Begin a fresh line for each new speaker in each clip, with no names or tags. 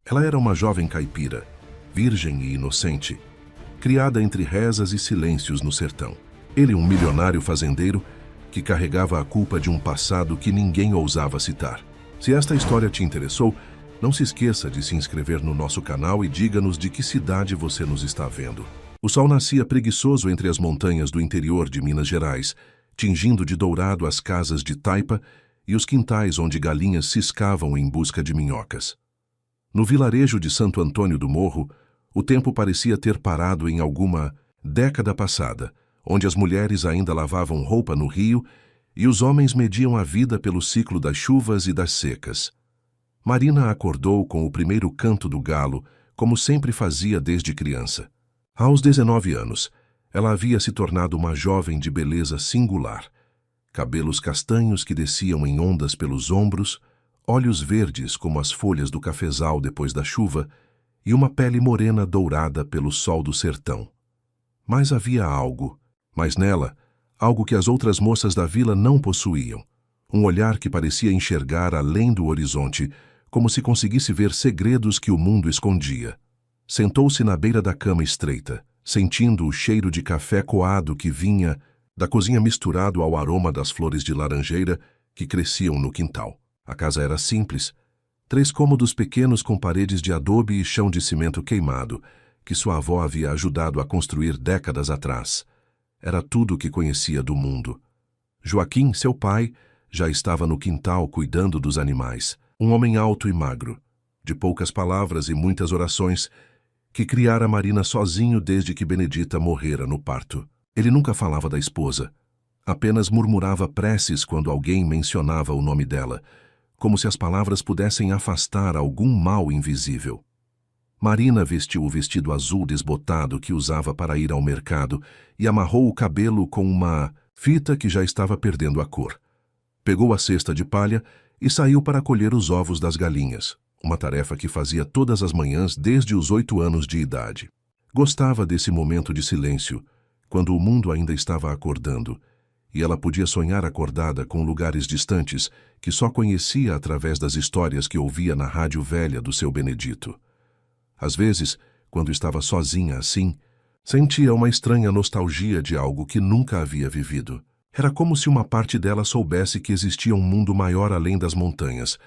Ela era uma jovem caipira, virgem e inocente, criada entre rezas e silêncios no sertão. Ele, um milionário fazendeiro que carregava a culpa de um passado que ninguém ousava citar. Se esta história te interessou, não se esqueça de se inscrever no nosso canal e diga-nos de que cidade você nos está vendo. O sol nascia preguiçoso entre as montanhas do interior de Minas Gerais, tingindo de dourado as casas de taipa e os quintais onde galinhas ciscavam em busca de minhocas. No vilarejo de Santo Antônio do Morro, o tempo parecia ter parado em alguma década passada, onde as mulheres ainda lavavam roupa no rio e os homens mediam a vida pelo ciclo das chuvas e das secas. Marina acordou com o primeiro canto do galo, como sempre fazia desde criança. Aos 19 anos, ela havia se tornado uma jovem de beleza singular. Cabelos castanhos que desciam em ondas pelos ombros, olhos verdes como as folhas do cafezal depois da chuva e uma pele morena dourada pelo sol do sertão. Mas havia algo, nela, algo que as outras moças da vila não possuíam. Um olhar que parecia enxergar além do horizonte, como se conseguisse ver segredos que o mundo escondia. Sentou-se na beira da cama estreita, sentindo o cheiro de café coado que vinha da cozinha misturado ao aroma das flores de laranjeira que cresciam no quintal. A casa era simples, 3 cômodos pequenos com paredes de adobe e chão de cimento queimado, que sua avó havia ajudado a construir décadas atrás. Era tudo o que conhecia do mundo. Joaquim, seu pai, já estava no quintal cuidando dos animais. Um homem alto e magro, de poucas palavras e muitas orações, que criara Marina sozinho desde que Benedita morrera no parto. Ele nunca falava da esposa, apenas murmurava preces quando alguém mencionava o nome dela, como se as palavras pudessem afastar algum mal invisível. Marina vestiu o vestido azul desbotado que usava para ir ao mercado e amarrou o cabelo com uma fita que já estava perdendo a cor. Pegou a cesta de palha e saiu para colher os ovos das galinhas, uma tarefa que fazia todas as manhãs desde os 8 anos de idade. Gostava desse momento de silêncio, quando o mundo ainda estava acordando, e ela podia sonhar acordada com lugares distantes que só conhecia através das histórias que ouvia na rádio velha do seu Benedito. Às vezes, quando estava sozinha assim, sentia uma estranha nostalgia de algo que nunca havia vivido. Era como se uma parte dela soubesse que existia um mundo maior além das montanhas,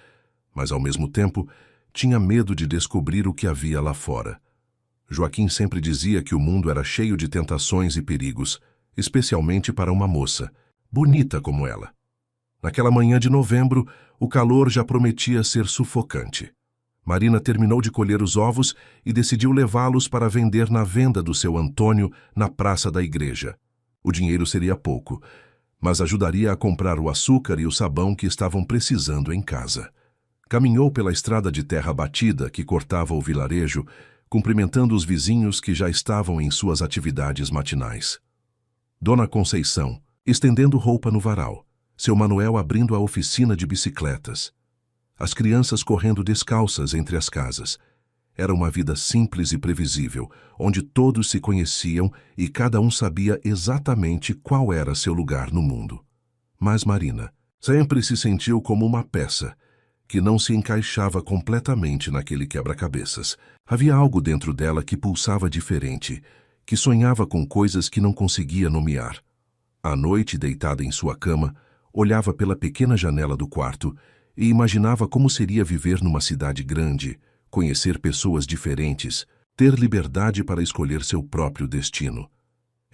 mas ao mesmo tempo tinha medo de descobrir o que havia lá fora. Joaquim sempre dizia que o mundo era cheio de tentações e perigos, especialmente para uma moça, bonita como ela. Naquela manhã de novembro, o calor já prometia ser sufocante. Marina terminou de colher os ovos e decidiu levá-los para vender na venda do seu Antônio na praça da igreja. O dinheiro seria pouco, mas ajudaria a comprar o açúcar e o sabão que estavam precisando em casa. Caminhou pela estrada de terra batida que cortava o vilarejo, cumprimentando os vizinhos que já estavam em suas atividades matinais. Dona Conceição, estendendo roupa no varal, seu Manuel abrindo a oficina de bicicletas. As crianças correndo descalças entre as casas. Era uma vida simples e previsível, onde todos se conheciam e cada um sabia exatamente qual era seu lugar no mundo. Mas Marina sempre se sentiu como uma peça, que não se encaixava completamente naquele quebra-cabeças. Havia algo dentro dela que pulsava diferente, que sonhava com coisas que não conseguia nomear. À noite, deitada em sua cama, olhava pela pequena janela do quarto e imaginava como seria viver numa cidade grande, conhecer pessoas diferentes, ter liberdade para escolher seu próprio destino.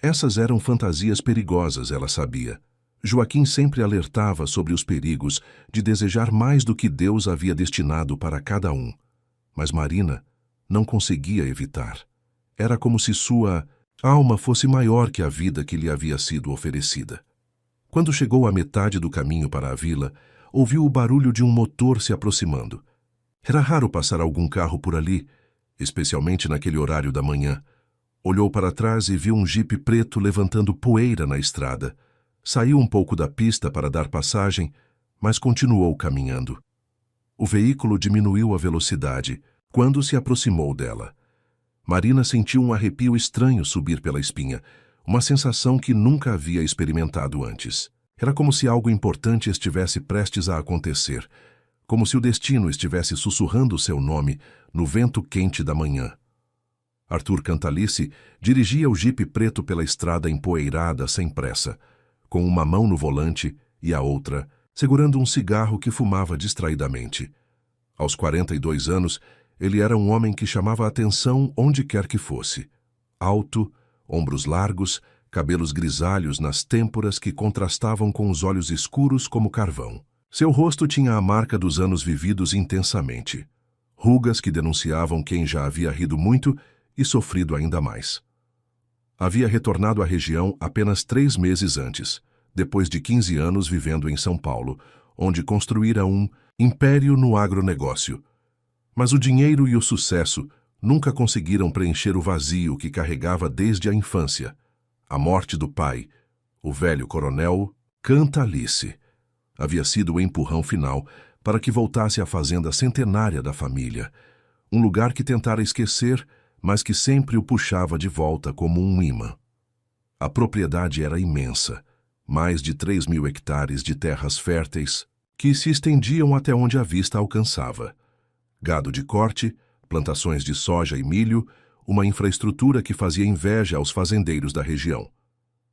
Essas eram fantasias perigosas, ela sabia. Joaquim sempre alertava sobre os perigos de desejar mais do que Deus havia destinado para cada um. Mas Marina não conseguia evitar. Era como se sua alma fosse maior que a vida que lhe havia sido oferecida. Quando chegou à metade do caminho para a vila, ouviu o barulho de um motor se aproximando. Era raro passar algum carro por ali, especialmente naquele horário da manhã. Olhou para trás e viu um jipe preto levantando poeira na estrada. Saiu um pouco da pista para dar passagem, mas continuou caminhando. O veículo diminuiu a velocidade quando se aproximou dela. Marina sentiu um arrepio estranho subir pela espinha, uma sensação que nunca havia experimentado antes. Era como se algo importante estivesse prestes a acontecer, como se o destino estivesse sussurrando seu nome no vento quente da manhã. Arthur Cantalice dirigia o jipe preto pela estrada empoeirada sem pressa, com uma mão no volante e a outra segurando um cigarro que fumava distraidamente. Aos 42 anos, ele era um homem que chamava a atenção onde quer que fosse. Alto, ombros largos, cabelos grisalhos nas têmporas que contrastavam com os olhos escuros como carvão. Seu rosto tinha a marca dos anos vividos intensamente. Rugas que denunciavam quem já havia rido muito e sofrido ainda mais. Havia retornado à região apenas 3 meses antes, depois de 15 anos vivendo em São Paulo, onde construíra um império no agronegócio. Mas o dinheiro e o sucesso nunca conseguiram preencher o vazio que carregava desde a infância. A morte do pai, o velho coronel Cantalice, havia sido o empurrão final para que voltasse à fazenda centenária da família, um lugar que tentara esquecer, mas que sempre o puxava de volta como um imã. A propriedade era imensa, mais de 3.000 hectares de terras férteis que se estendiam até onde a vista alcançava. Gado de corte, plantações de soja e milho, uma infraestrutura que fazia inveja aos fazendeiros da região.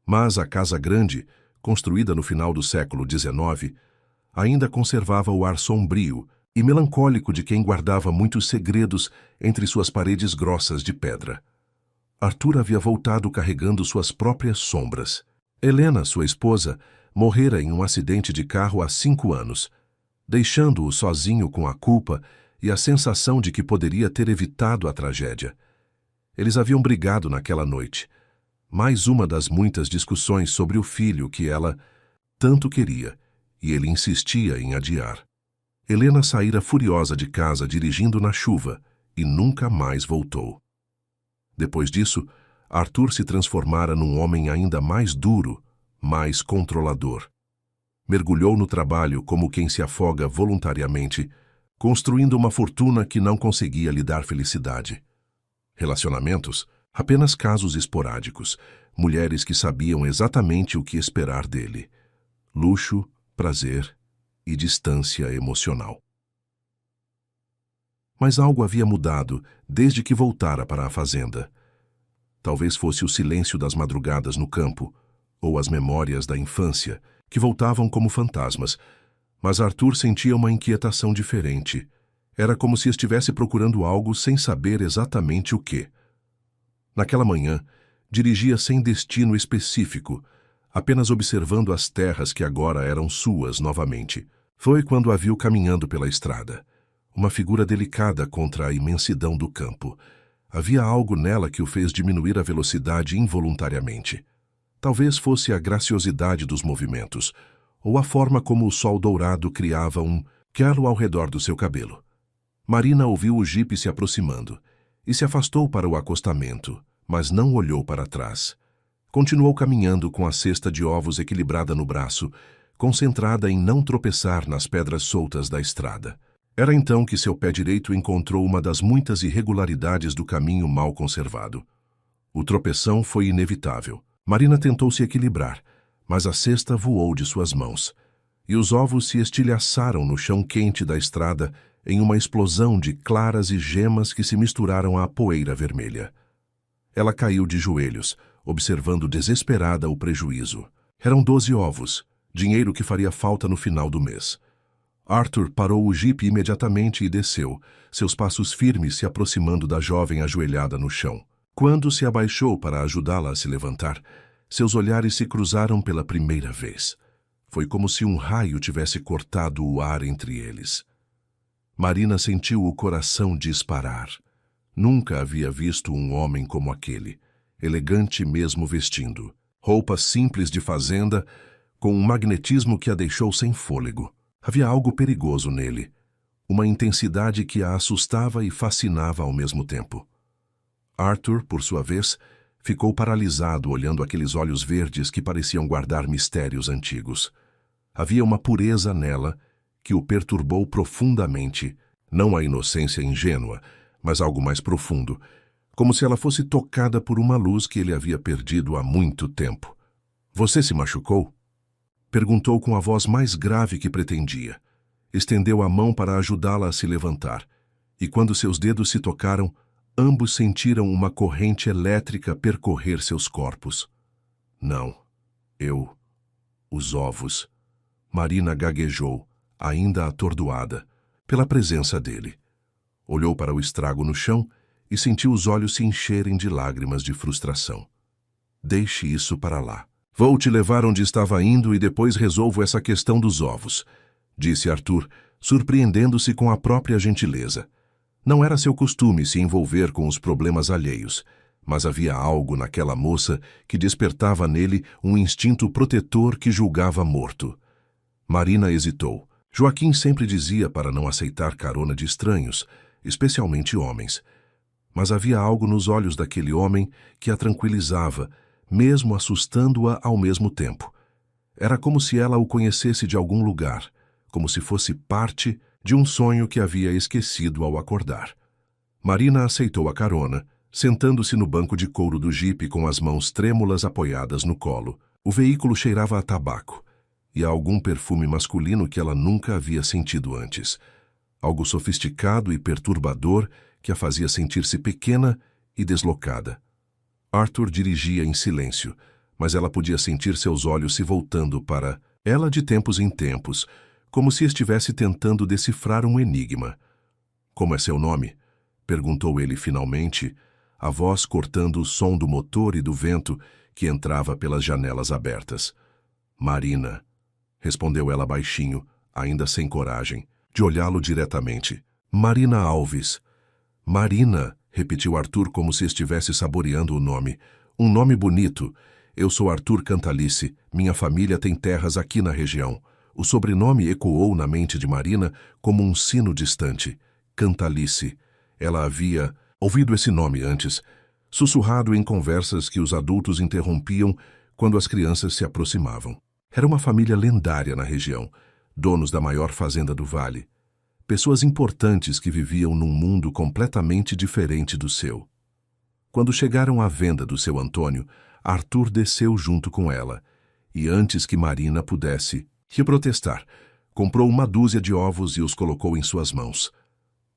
Mas a Casa Grande, construída no final do século XIX, ainda conservava o ar sombrio e melancólico de quem guardava muitos segredos entre suas paredes grossas de pedra. Arthur havia voltado carregando suas próprias sombras. Helena, sua esposa, morrera em um acidente de carro há 5 anos, deixando-o sozinho com a culpa e a sensação de que poderia ter evitado a tragédia. Eles haviam brigado naquela noite. Mais uma das muitas discussões sobre o filho que ela tanto queria, e ele insistia em adiar. Helena saíra furiosa de casa dirigindo na chuva e nunca mais voltou. Depois disso, Arthur se transformara num homem ainda mais duro, mais controlador. Mergulhou no trabalho como quem se afoga voluntariamente, construindo uma fortuna que não conseguia lhe dar felicidade. Relacionamentos, apenas casos esporádicos, mulheres que sabiam exatamente o que esperar dele. Luxo, prazer e distância emocional. Mas algo havia mudado desde que voltara para a fazenda. Talvez fosse o silêncio das madrugadas no campo, ou as memórias da infância, que voltavam como fantasmas, mas Arthur sentia uma inquietação diferente. Era como se estivesse procurando algo sem saber exatamente o que. Naquela manhã, dirigia sem destino específico, apenas observando as terras que agora eram suas novamente. Foi quando a viu caminhando pela estrada, uma figura delicada contra a imensidão do campo. Havia algo nela que o fez diminuir a velocidade involuntariamente. Talvez fosse a graciosidade dos movimentos, ou a forma como o sol dourado criava um quelo ao redor do seu cabelo. Marina ouviu o jipe se aproximando e se afastou para o acostamento, mas não olhou para trás. Continuou caminhando com a cesta de ovos equilibrada no braço, concentrada em não tropeçar nas pedras soltas da estrada. Era então que seu pé direito encontrou uma das muitas irregularidades do caminho mal conservado. O tropeção foi inevitável. Marina tentou se equilibrar, mas a cesta voou de suas mãos, e os ovos se estilhaçaram no chão quente da estrada em uma explosão de claras e gemas que se misturaram à poeira vermelha. Ela caiu de joelhos, observando desesperada o prejuízo. Eram 12 ovos, dinheiro que faria falta no final do mês. Arthur parou o jipe imediatamente e desceu, seus passos firmes se aproximando da jovem ajoelhada no chão. Quando se abaixou para ajudá-la a se levantar, seus olhares se cruzaram pela primeira vez. Foi como se um raio tivesse cortado o ar entre eles. Marina sentiu o coração disparar. Nunca havia visto um homem como aquele, elegante mesmo vestindo, roupas simples de fazenda, com um magnetismo que a deixou sem fôlego. Havia algo perigoso nele, uma intensidade que a assustava e fascinava ao mesmo tempo. Arthur, por sua vez, ficou paralisado olhando aqueles olhos verdes que pareciam guardar mistérios antigos. Havia uma pureza nela que o perturbou profundamente, não a inocência ingênua, mas algo mais profundo, como se ela fosse tocada por uma luz que ele havia perdido há muito tempo. "Você se machucou?" Perguntou com a voz mais grave que pretendia. Estendeu a mão para ajudá-la a se levantar, e quando seus dedos se tocaram, ambos sentiram uma corrente elétrica percorrer seus corpos. Não, os ovos. Marina gaguejou, ainda atordoada, pela presença dele. Olhou para o estrago no chão e sentiu os olhos se encherem de lágrimas de frustração. Deixe isso para lá. Vou te levar onde estava indo e depois resolvo essa questão dos ovos, disse Arthur, surpreendendo-se com a própria gentileza. Não era seu costume se envolver com os problemas alheios, mas havia algo naquela moça que despertava nele um instinto protetor que julgava morto. Marina hesitou. Joaquim sempre dizia para não aceitar carona de estranhos, especialmente homens. Mas havia algo nos olhos daquele homem que a tranquilizava, mesmo assustando-a ao mesmo tempo. Era como se ela o conhecesse de algum lugar, como se fosse parte de um sonho que havia esquecido ao acordar. Marina aceitou a carona, sentando-se no banco de couro do jipe com as mãos trêmulas apoiadas no colo. O veículo cheirava a tabaco e a algum perfume masculino que ela nunca havia sentido antes. Algo sofisticado e perturbador que a fazia sentir-se pequena e deslocada. Arthur dirigia em silêncio, mas ela podia sentir seus olhos se voltando para ela de tempos em tempos, como se estivesse tentando decifrar um enigma. Como é seu nome? Perguntou ele finalmente, a voz cortando o som do motor e do vento que entrava pelas janelas abertas. Marina, respondeu ela baixinho, ainda sem coragem, de olhá-lo diretamente. Marina Alves. Marina, repetiu Arthur como se estivesse saboreando o nome. Um nome bonito. Eu sou Arthur Cantalice. Minha família tem terras aqui na região. O sobrenome ecoou na mente de Marina como um sino distante. Cantalice. Ela havia ouvido esse nome antes, sussurrado em conversas que os adultos interrompiam quando as crianças se aproximavam. Era uma família lendária na região, donos da maior fazenda do vale. Pessoas importantes que viviam num mundo completamente diferente do seu. Quando chegaram à venda do seu Antônio, Arthur desceu junto com ela, e antes que Marina pudesse protestar, comprou uma dúzia de ovos e os colocou em suas mãos.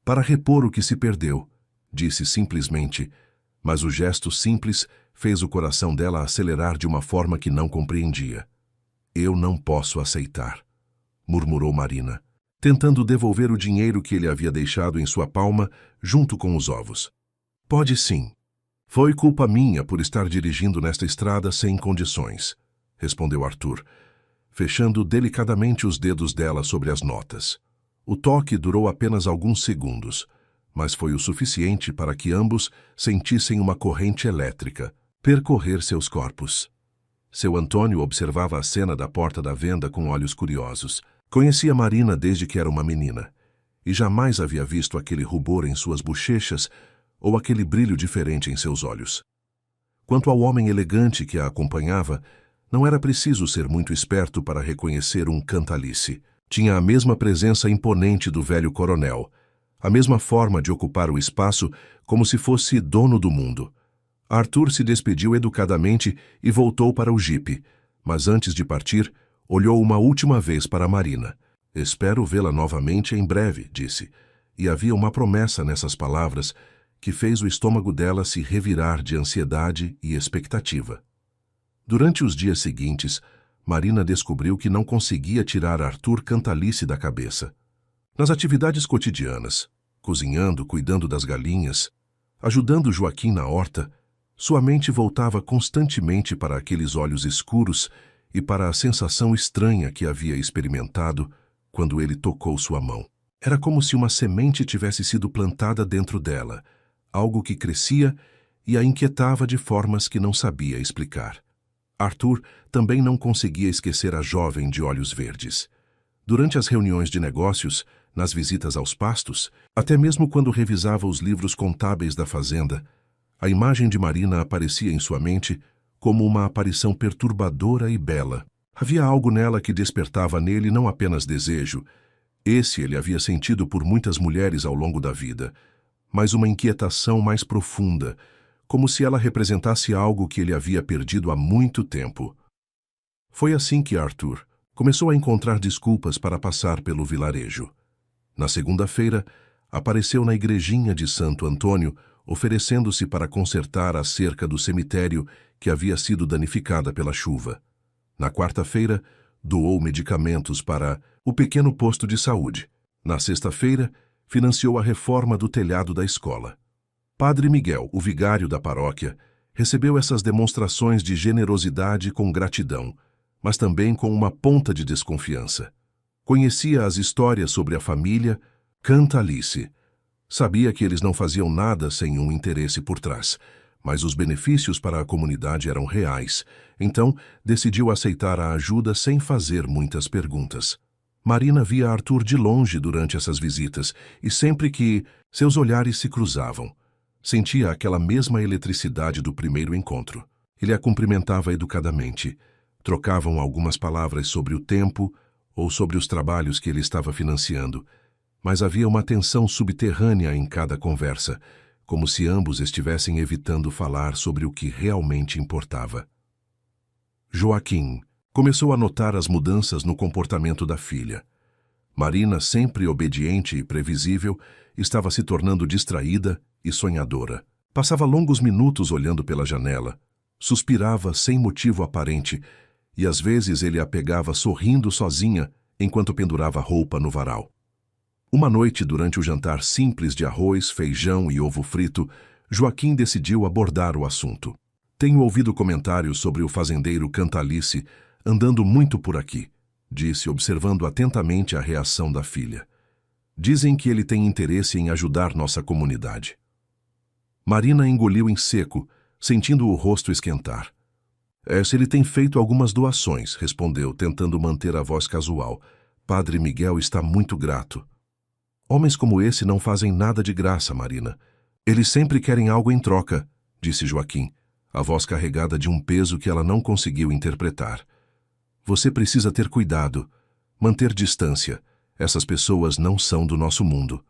Para repor o que se perdeu, disse simplesmente, mas o gesto simples fez o coração dela acelerar de uma forma que não compreendia. Eu não posso aceitar, murmurou Marina, tentando devolver o dinheiro que ele havia deixado em sua palma junto com os ovos. Pode sim. Foi culpa minha por estar dirigindo nesta estrada sem condições, respondeu Arthur, fechando delicadamente os dedos dela sobre as notas. O toque durou apenas alguns segundos, mas foi o suficiente para que ambos sentissem uma corrente elétrica percorrer seus corpos. Seu Antônio observava a cena da porta da venda com olhos curiosos. Conhecia Marina desde que era uma menina, e jamais havia visto aquele rubor em suas bochechas ou aquele brilho diferente em seus olhos. Quanto ao homem elegante que a acompanhava, não era preciso ser muito esperto para reconhecer um Cantalice. Tinha a mesma presença imponente do velho coronel, a mesma forma de ocupar o espaço como se fosse dono do mundo. Arthur se despediu educadamente e voltou para o jipe, mas antes de partir, olhou uma última vez para Marina. Espero vê-la novamente em breve, disse, e havia uma promessa nessas palavras que fez o estômago dela se revirar de ansiedade e expectativa. Durante os dias seguintes, Marina descobriu que não conseguia tirar Arthur Cantalice da cabeça. Nas atividades cotidianas, cozinhando, cuidando das galinhas, ajudando Joaquim na horta, sua mente voltava constantemente para aqueles olhos escuros e para a sensação estranha que havia experimentado quando ele tocou sua mão. Era como se uma semente tivesse sido plantada dentro dela, algo que crescia e a inquietava de formas que não sabia explicar. Arthur também não conseguia esquecer a jovem de olhos verdes. Durante as reuniões de negócios, nas visitas aos pastos, até mesmo quando revisava os livros contábeis da fazenda, a imagem de Marina aparecia em sua mente como uma aparição perturbadora e bela. Havia algo nela que despertava nele não apenas desejo, esse ele havia sentido por muitas mulheres ao longo da vida, mas uma inquietação mais profunda, como se ela representasse algo que ele havia perdido há muito tempo. Foi assim que Arthur, Começou a encontrar desculpas para passar pelo vilarejo. Na segunda-feira, apareceu na igrejinha de Santo Antônio, oferecendo-se para consertar a cerca do cemitério que havia sido danificada pela chuva. Na quarta-feira, doou medicamentos para o pequeno posto de saúde. Na sexta-feira, financiou a reforma do telhado da escola. Padre Miguel, o vigário da paróquia, recebeu essas demonstrações de generosidade com gratidão, mas também com uma ponta de desconfiança. Conhecia as histórias sobre a família Cantalice. Sabia que eles não faziam nada sem um interesse por trás, mas os benefícios para a comunidade eram reais, então decidiu aceitar a ajuda sem fazer muitas perguntas. Marina via Arthur de longe durante essas visitas e sempre que seus olhares se cruzavam, sentia aquela mesma eletricidade do primeiro encontro. Ele a cumprimentava educadamente, trocavam algumas palavras sobre o tempo ou sobre os trabalhos que ele estava financiando, mas havia uma tensão subterrânea em cada conversa, como se ambos estivessem evitando falar sobre o que realmente importava. Joaquim começou a notar as mudanças no comportamento da filha. Marina, sempre obediente e previsível, estava se tornando distraída e sonhadora. Passava longos minutos olhando pela janela, suspirava sem motivo aparente, e às vezes ele a pegava sorrindo sozinha enquanto pendurava roupa no varal. Uma noite, durante o jantar simples de arroz, feijão e ovo frito, Joaquim decidiu abordar o assunto. Tenho ouvido comentários sobre o fazendeiro Cantalice andando muito por aqui, disse, observando atentamente a reação da filha. Dizem que ele tem interesse em ajudar nossa comunidade. Marina engoliu em seco, sentindo o rosto esquentar. Ele tem feito algumas doações, respondeu, tentando manter a voz casual. Padre Miguel está muito grato. Homens como esse não fazem nada de graça, Marina. Eles sempre querem algo em troca, disse Joaquim, a voz carregada de um peso que ela não conseguiu interpretar. Você precisa ter cuidado, manter distância. Essas pessoas não são do nosso mundo.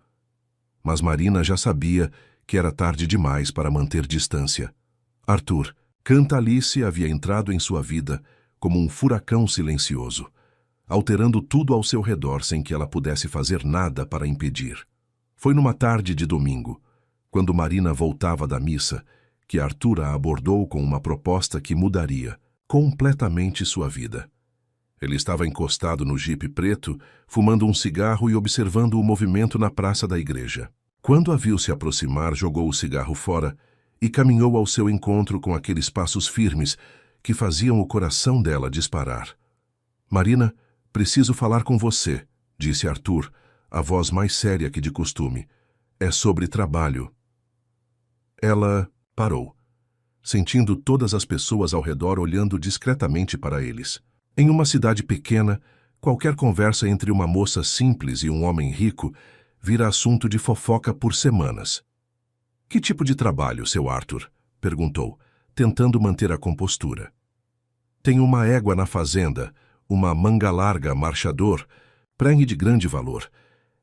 Mas Marina já sabia que era tarde demais para manter distância. Arthur, Cantalice havia entrado em sua vida como um furacão silencioso, alterando tudo ao seu redor sem que ela pudesse fazer nada para impedir. Foi numa tarde de domingo, quando Marina voltava da missa, que Arthur a abordou com uma proposta que mudaria completamente sua vida. Ele estava encostado no jipe preto, fumando um cigarro e observando o movimento na praça da igreja. Quando a viu se aproximar, jogou o cigarro fora e caminhou ao seu encontro com aqueles passos firmes que faziam o coração dela disparar. Marina, preciso falar com você, disse Arthur, a voz mais séria que de costume. É sobre trabalho. Ela parou, sentindo todas as pessoas ao redor olhando discretamente para eles. Em uma cidade pequena, qualquer conversa entre uma moça simples e um homem rico vira assunto de fofoca por semanas. Que tipo de trabalho, seu Arthur? Perguntou, tentando manter a compostura. Tenho uma égua na fazenda, uma manga larga marchador, prenhe de grande valor.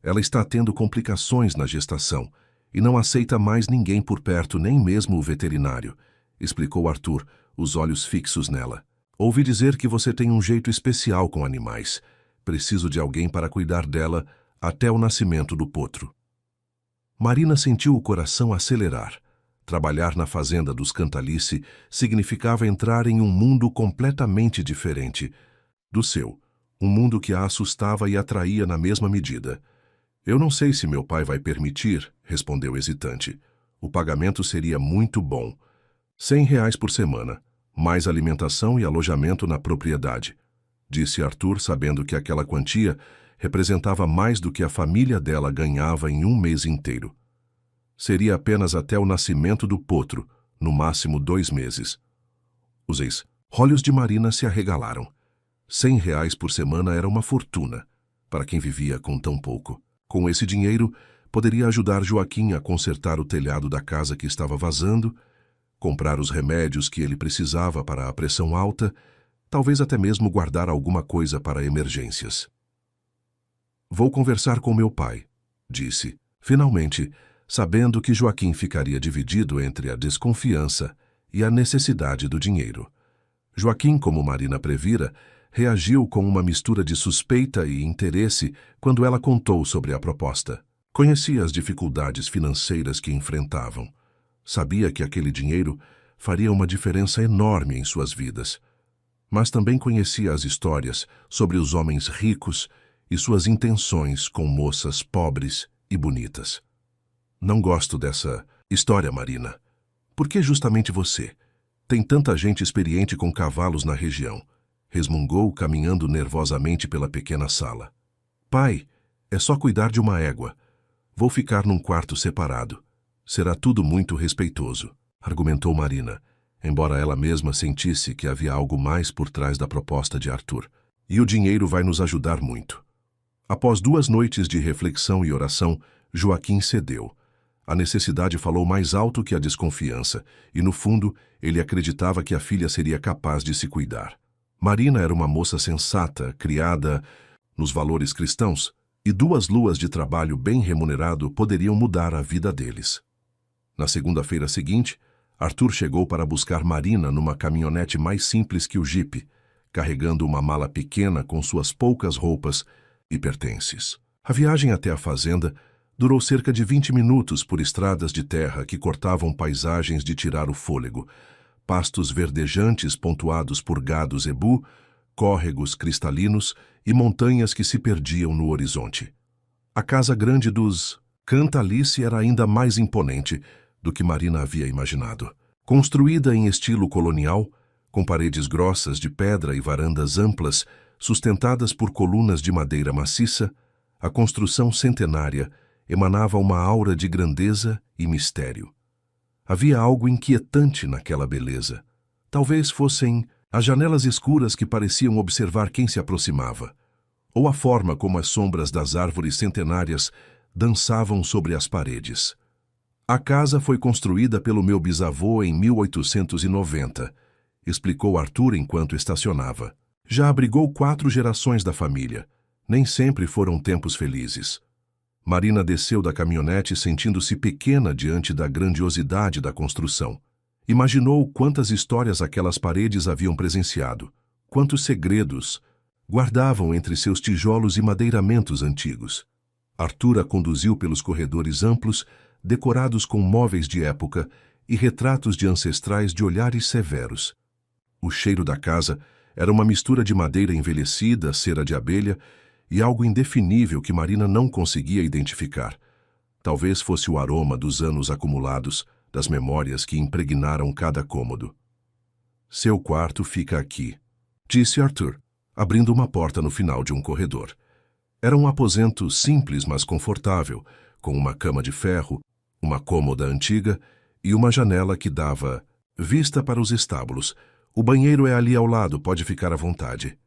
Ela está tendo complicações na gestação e não aceita mais ninguém por perto, nem mesmo o veterinário, explicou Arthur, os olhos fixos nela. Ouvi dizer que você tem um jeito especial com animais. Preciso de alguém para cuidar dela até o nascimento do potro. Marina sentiu o coração acelerar. Trabalhar na fazenda dos Cantalice significava entrar em um mundo completamente diferente do seu, um mundo que a assustava e atraía na mesma medida. Eu não sei se meu pai vai permitir, respondeu hesitante. O pagamento seria muito bom. R$ 100 por semana, mais alimentação e alojamento na propriedade, disse Arthur, sabendo que aquela quantia representava mais do que a família dela ganhava em um mês inteiro. Seria apenas até o nascimento do potro, no máximo 2 meses. Os olhos de Marina se arregalaram. R$ 100 por semana era uma fortuna, para quem vivia com tão pouco. Com esse dinheiro, poderia ajudar Joaquim a consertar o telhado da casa que estava vazando, comprar os remédios que ele precisava para a pressão alta, talvez até mesmo guardar alguma coisa para emergências. Vou conversar com meu pai, disse, finalmente, sabendo que Joaquim ficaria dividido entre a desconfiança e a necessidade do dinheiro. Joaquim, como Marina previra, reagiu com uma mistura de suspeita e interesse quando ela contou sobre a proposta. Conhecia as dificuldades financeiras que enfrentavam. Sabia que aquele dinheiro faria uma diferença enorme em suas vidas. Mas também conhecia as histórias sobre os homens ricos e suas intenções com moças pobres e bonitas. Não gosto dessa história, Marina. Por que justamente você? Tem tanta gente experiente com cavalos na região, resmungou, caminhando nervosamente pela pequena sala. Pai, é só cuidar de uma égua. Vou ficar num quarto separado. Será tudo muito respeitoso, argumentou Marina, embora ela mesma sentisse que havia algo mais por trás da proposta de Arthur. E o dinheiro vai nos ajudar muito. Após 2 noites de reflexão e oração, Joaquim cedeu. A necessidade falou mais alto que a desconfiança, e no fundo, ele acreditava que a filha seria capaz de se cuidar. Marina era uma moça sensata, criada nos valores cristãos, e 2 luas de trabalho bem remunerado poderiam mudar a vida deles. Na segunda-feira seguinte, Arthur chegou para buscar Marina numa caminhonete mais simples que o jipe, carregando uma mala pequena com suas poucas roupas e pertences. A viagem até a fazenda durou cerca de 20 minutos por estradas de terra que cortavam paisagens de tirar o fôlego, pastos verdejantes pontuados por gado zebu, córregos cristalinos e montanhas que se perdiam no horizonte. A casa grande dos Cantalice era ainda mais imponente do que Marina havia imaginado. Construída em estilo colonial, com paredes grossas de pedra e varandas amplas, sustentadas por colunas de madeira maciça, a construção centenária emanava uma aura de grandeza e mistério. Havia algo inquietante naquela beleza. Talvez fossem as janelas escuras que pareciam observar quem se aproximava, ou a forma como as sombras das árvores centenárias dançavam sobre as paredes. A casa foi construída pelo meu bisavô em 1890, explicou Arthur enquanto estacionava. Já abrigou 4 gerações da família. Nem sempre foram tempos felizes. Marina desceu da caminhonete sentindo-se pequena diante da grandiosidade da construção. Imaginou quantas histórias aquelas paredes haviam presenciado, quantos segredos guardavam entre seus tijolos e madeiramentos antigos. Arthur a conduziu pelos corredores amplos, decorados com móveis de época e retratos de ancestrais de olhares severos. O cheiro da casa era uma mistura de madeira envelhecida, cera de abelha e algo indefinível que Marina não conseguia identificar. Talvez fosse o aroma dos anos acumulados, das memórias que impregnaram cada cômodo. Seu quarto fica aqui, disse Arthur, abrindo uma porta no final de um corredor. Era um aposento simples, mas confortável, com uma cama de ferro, uma cômoda antiga e uma janela que dava vista para os estábulos. O banheiro é ali ao lado, pode ficar à vontade.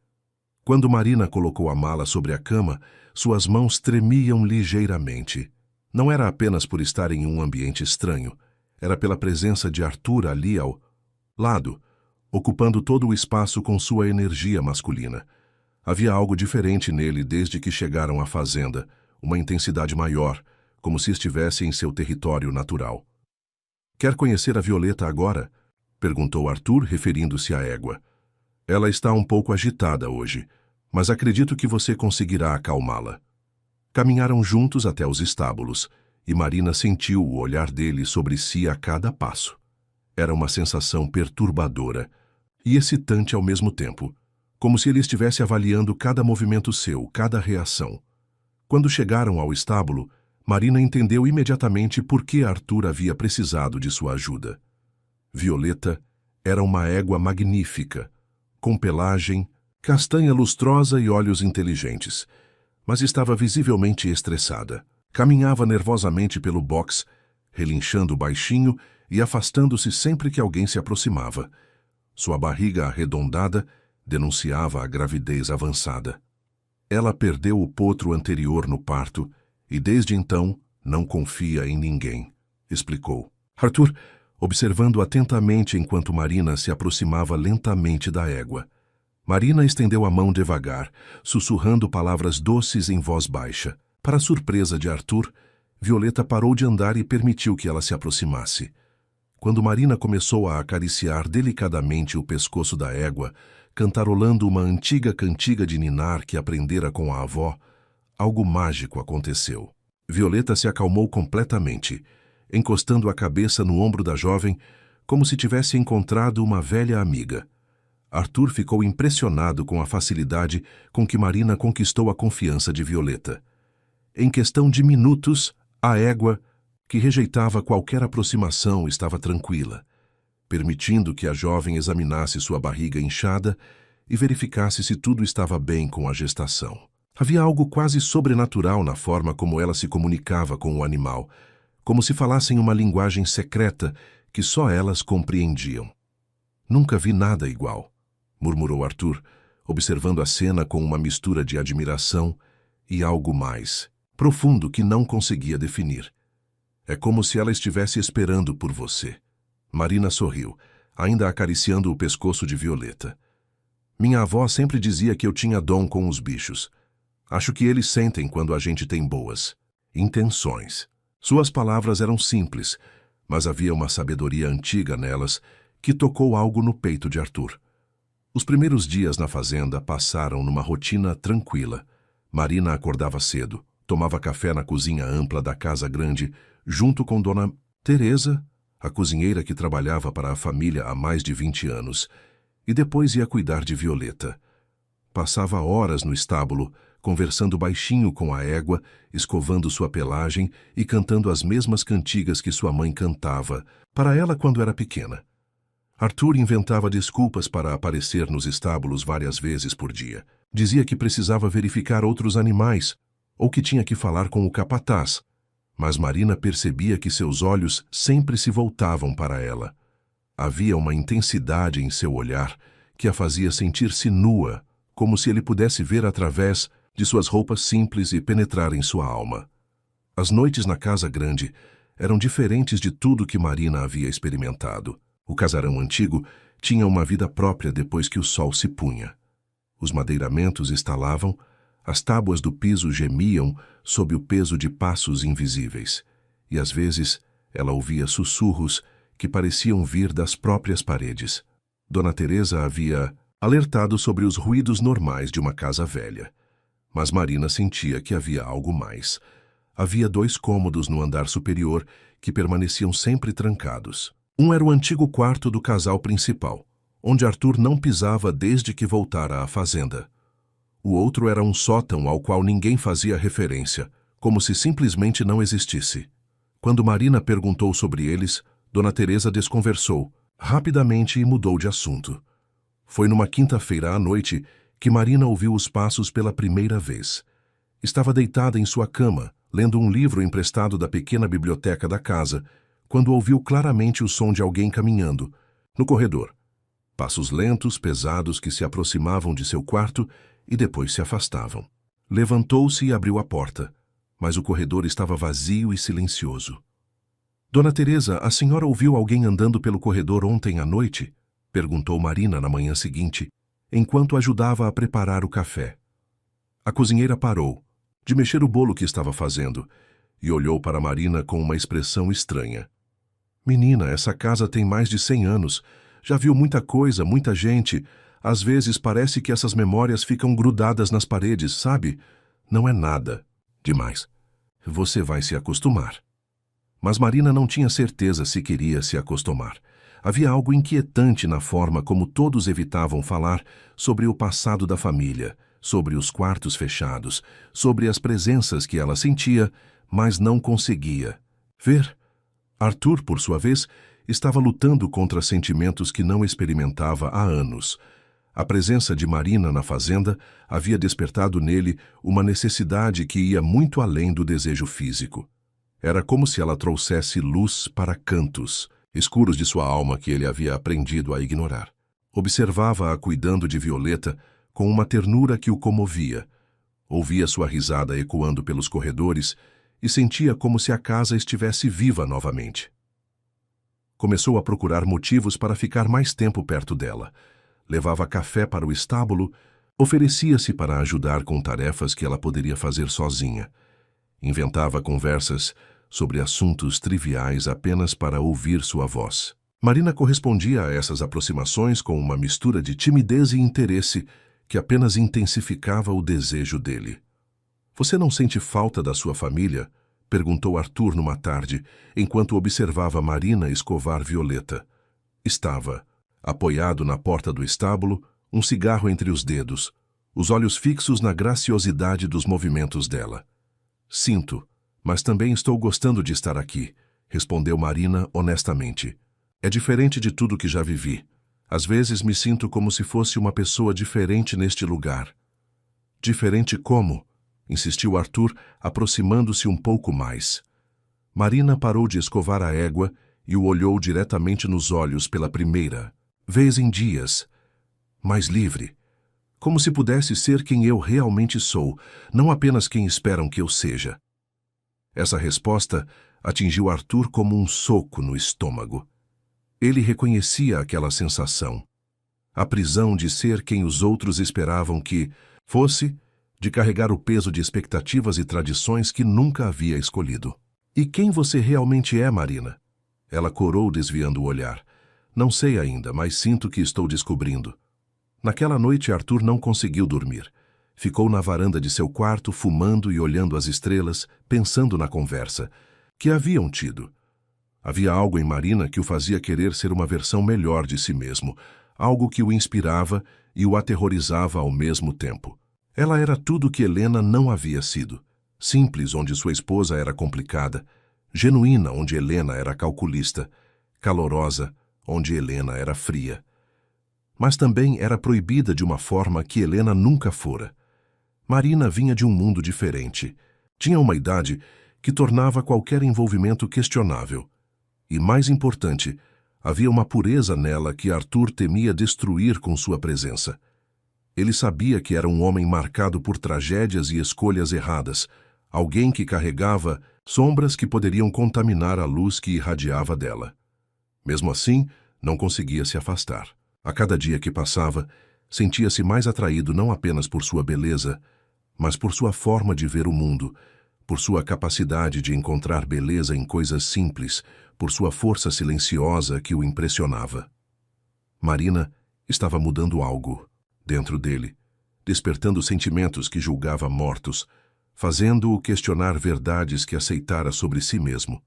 Quando Marina colocou a mala sobre a cama, suas mãos tremiam ligeiramente. Não era apenas por estar em um ambiente estranho, era pela presença de Arthur ali ao lado, ocupando todo o espaço com sua energia masculina. Havia algo diferente nele desde que chegaram à fazenda, uma intensidade maior, como se estivesse em seu território natural. Quer conhecer a Violeta agora? Perguntou Arthur, referindo-se à égua. Ela está um pouco agitada hoje, mas acredito que você conseguirá acalmá-la. Caminharam juntos até os estábulos, e Marina sentiu o olhar dele sobre si a cada passo. Era uma sensação perturbadora e excitante ao mesmo tempo, como se ele estivesse avaliando cada movimento seu, cada reação. Quando chegaram ao estábulo, Marina entendeu imediatamente por que Arthur havia precisado de sua ajuda. Violeta era uma égua magnífica, com pelagem, castanha lustrosa e olhos inteligentes, mas estava visivelmente estressada. Caminhava nervosamente pelo box, relinchando baixinho e afastando-se sempre que alguém se aproximava. Sua barriga arredondada denunciava a gravidez avançada. Ela perdeu o potro anterior no parto e desde então não confia em ninguém, explicou. Arthur, observando atentamente enquanto Marina se aproximava lentamente da égua. Marina estendeu a mão devagar, sussurrando palavras doces em voz baixa. Para surpresa de Arthur, Violeta parou de andar e permitiu que ela se aproximasse. Quando Marina começou a acariciar delicadamente o pescoço da égua, cantarolando uma antiga cantiga de ninar que aprendera com a avó, algo mágico aconteceu. Violeta se acalmou completamente, encostando a cabeça no ombro da jovem, como se tivesse encontrado uma velha amiga. Arthur ficou impressionado com a facilidade com que Marina conquistou a confiança de Violeta. Em questão de minutos, a égua, que rejeitava qualquer aproximação, estava tranquila, permitindo que a jovem examinasse sua barriga inchada e verificasse se tudo estava bem com a gestação. Havia algo quase sobrenatural na forma como ela se comunicava com o animal, como se falassem uma linguagem secreta que só elas compreendiam. Nunca vi nada igual, murmurou Arthur, observando a cena com uma mistura de admiração e algo mais profundo que não conseguia definir. É como se ela estivesse esperando por você. Marina sorriu, ainda acariciando o pescoço de Violeta. Minha avó sempre dizia que eu tinha dom com os bichos. Acho que eles sentem quando a gente tem boas intenções. Suas palavras eram simples, mas havia uma sabedoria antiga nelas que tocou algo no peito de Arthur. Os primeiros dias na fazenda passaram numa rotina tranquila. Marina acordava cedo, tomava café na cozinha ampla da casa grande, junto com Dona Teresa, a cozinheira que trabalhava para a família há mais de 20 anos, e depois ia cuidar de Violeta. Passava horas no estábulo, conversando baixinho com a égua, escovando sua pelagem e cantando as mesmas cantigas que sua mãe cantava para ela quando era pequena. Arthur inventava desculpas para aparecer nos estábulos várias vezes por dia. Dizia que precisava verificar outros animais, ou que tinha que falar com o capataz, mas Marina percebia que seus olhos sempre se voltavam para ela. Havia uma intensidade em seu olhar que a fazia sentir-se nua, como se ele pudesse ver através de suas roupas simples e penetrar em sua alma. As noites na casa grande eram diferentes de tudo que Marina havia experimentado. O casarão antigo tinha uma vida própria depois que o sol se punha. Os madeiramentos estalavam, as tábuas do piso gemiam sob o peso de passos invisíveis, e às vezes ela ouvia sussurros que pareciam vir das próprias paredes. Dona Teresa havia alertado sobre os ruídos normais de uma casa velha. Mas Marina sentia que havia algo mais. Havia 2 cômodos no andar superior que permaneciam sempre trancados. Um era o antigo quarto do casal principal, onde Arthur não pisava desde que voltara à fazenda. O outro era um sótão ao qual ninguém fazia referência, como se simplesmente não existisse. Quando Marina perguntou sobre eles, Dona Teresa desconversou, rapidamente, e mudou de assunto. Foi numa quinta-feira à noite que Marina ouviu os passos pela primeira vez. Estava deitada em sua cama, lendo um livro emprestado da pequena biblioteca da casa, quando ouviu claramente o som de alguém caminhando, no corredor. Passos lentos, pesados que se aproximavam de seu quarto e depois se afastavam. Levantou-se e abriu a porta, mas o corredor estava vazio e silencioso. Dona Teresa, a senhora ouviu alguém andando pelo corredor ontem à noite? Perguntou Marina na manhã seguinte, enquanto ajudava a preparar o café. A cozinheira parou, de mexer o bolo que estava fazendo, e olhou para Marina com uma expressão estranha. Menina, essa casa tem mais de 100 anos. Já viu muita coisa, muita gente. Às vezes parece que essas memórias ficam grudadas nas paredes, sabe? Não é nada demais. Você vai se acostumar. Mas Marina não tinha certeza se queria se acostumar. Havia algo inquietante na forma como todos evitavam falar sobre o passado da família, sobre os quartos fechados, sobre as presenças que ela sentia, mas não conseguia ver. Arthur, por sua vez, estava lutando contra sentimentos que não experimentava há anos. A presença de Marina na fazenda havia despertado nele uma necessidade que ia muito além do desejo físico. Era como se ela trouxesse luz para cantos escuros de sua alma que ele havia aprendido a ignorar. Observava-a cuidando de Violeta com uma ternura que o comovia. Ouvia sua risada ecoando pelos corredores e sentia como se a casa estivesse viva novamente. Começou a procurar motivos para ficar mais tempo perto dela. Levava café para o estábulo, oferecia-se para ajudar com tarefas que ela poderia fazer sozinha. Inventava conversas sobre assuntos triviais apenas para ouvir sua voz. Marina correspondia a essas aproximações com uma mistura de timidez e interesse que apenas intensificava o desejo dele. "Você não sente falta da sua família?" perguntou Arthur numa tarde, enquanto observava Marina escovar Violeta. Estava, apoiado na porta do estábulo, um cigarro entre os dedos, os olhos fixos na graciosidade dos movimentos dela. "Sinto, mas também estou gostando de estar aqui", respondeu Marina honestamente. "É diferente de tudo que já vivi. Às vezes me sinto como se fosse uma pessoa diferente neste lugar." "Diferente como?" insistiu Arthur, aproximando-se um pouco mais. Marina parou de escovar a égua e o olhou diretamente nos olhos pela primeira vez em dias. "Mais livre. Como se pudesse ser quem eu realmente sou, não apenas quem esperam que eu seja." Essa resposta atingiu Arthur como um soco no estômago. Ele reconhecia aquela sensação. A prisão de ser quem os outros esperavam que fosse, de carregar o peso de expectativas e tradições que nunca havia escolhido. "E quem você realmente é, Marina?" Ela corou, desviando o olhar. "Não sei ainda, mas sinto que estou descobrindo." Naquela noite, Arthur não conseguiu dormir. Ficou na varanda de seu quarto, fumando e olhando as estrelas, pensando na conversa que haviam tido. Havia algo em Marina que o fazia querer ser uma versão melhor de si mesmo, algo que o inspirava e o aterrorizava ao mesmo tempo. Ela era tudo o que Helena não havia sido. Simples, onde sua esposa era complicada. Genuína, onde Helena era calculista. Calorosa, onde Helena era fria. Mas também era proibida de uma forma que Helena nunca fora. Marina vinha de um mundo diferente. Tinha uma idade que tornava qualquer envolvimento questionável. E, mais importante, havia uma pureza nela que Arthur temia destruir com sua presença. Ele sabia que era um homem marcado por tragédias e escolhas erradas, alguém que carregava sombras que poderiam contaminar a luz que irradiava dela. Mesmo assim, não conseguia se afastar. A cada dia que passava, sentia-se mais atraído não apenas por sua beleza, mas por sua forma de ver o mundo, por sua capacidade de encontrar beleza em coisas simples, por sua força silenciosa que o impressionava. Marina estava mudando algo dentro dele, despertando sentimentos que julgava mortos, fazendo-o questionar verdades que aceitara sobre si mesmo.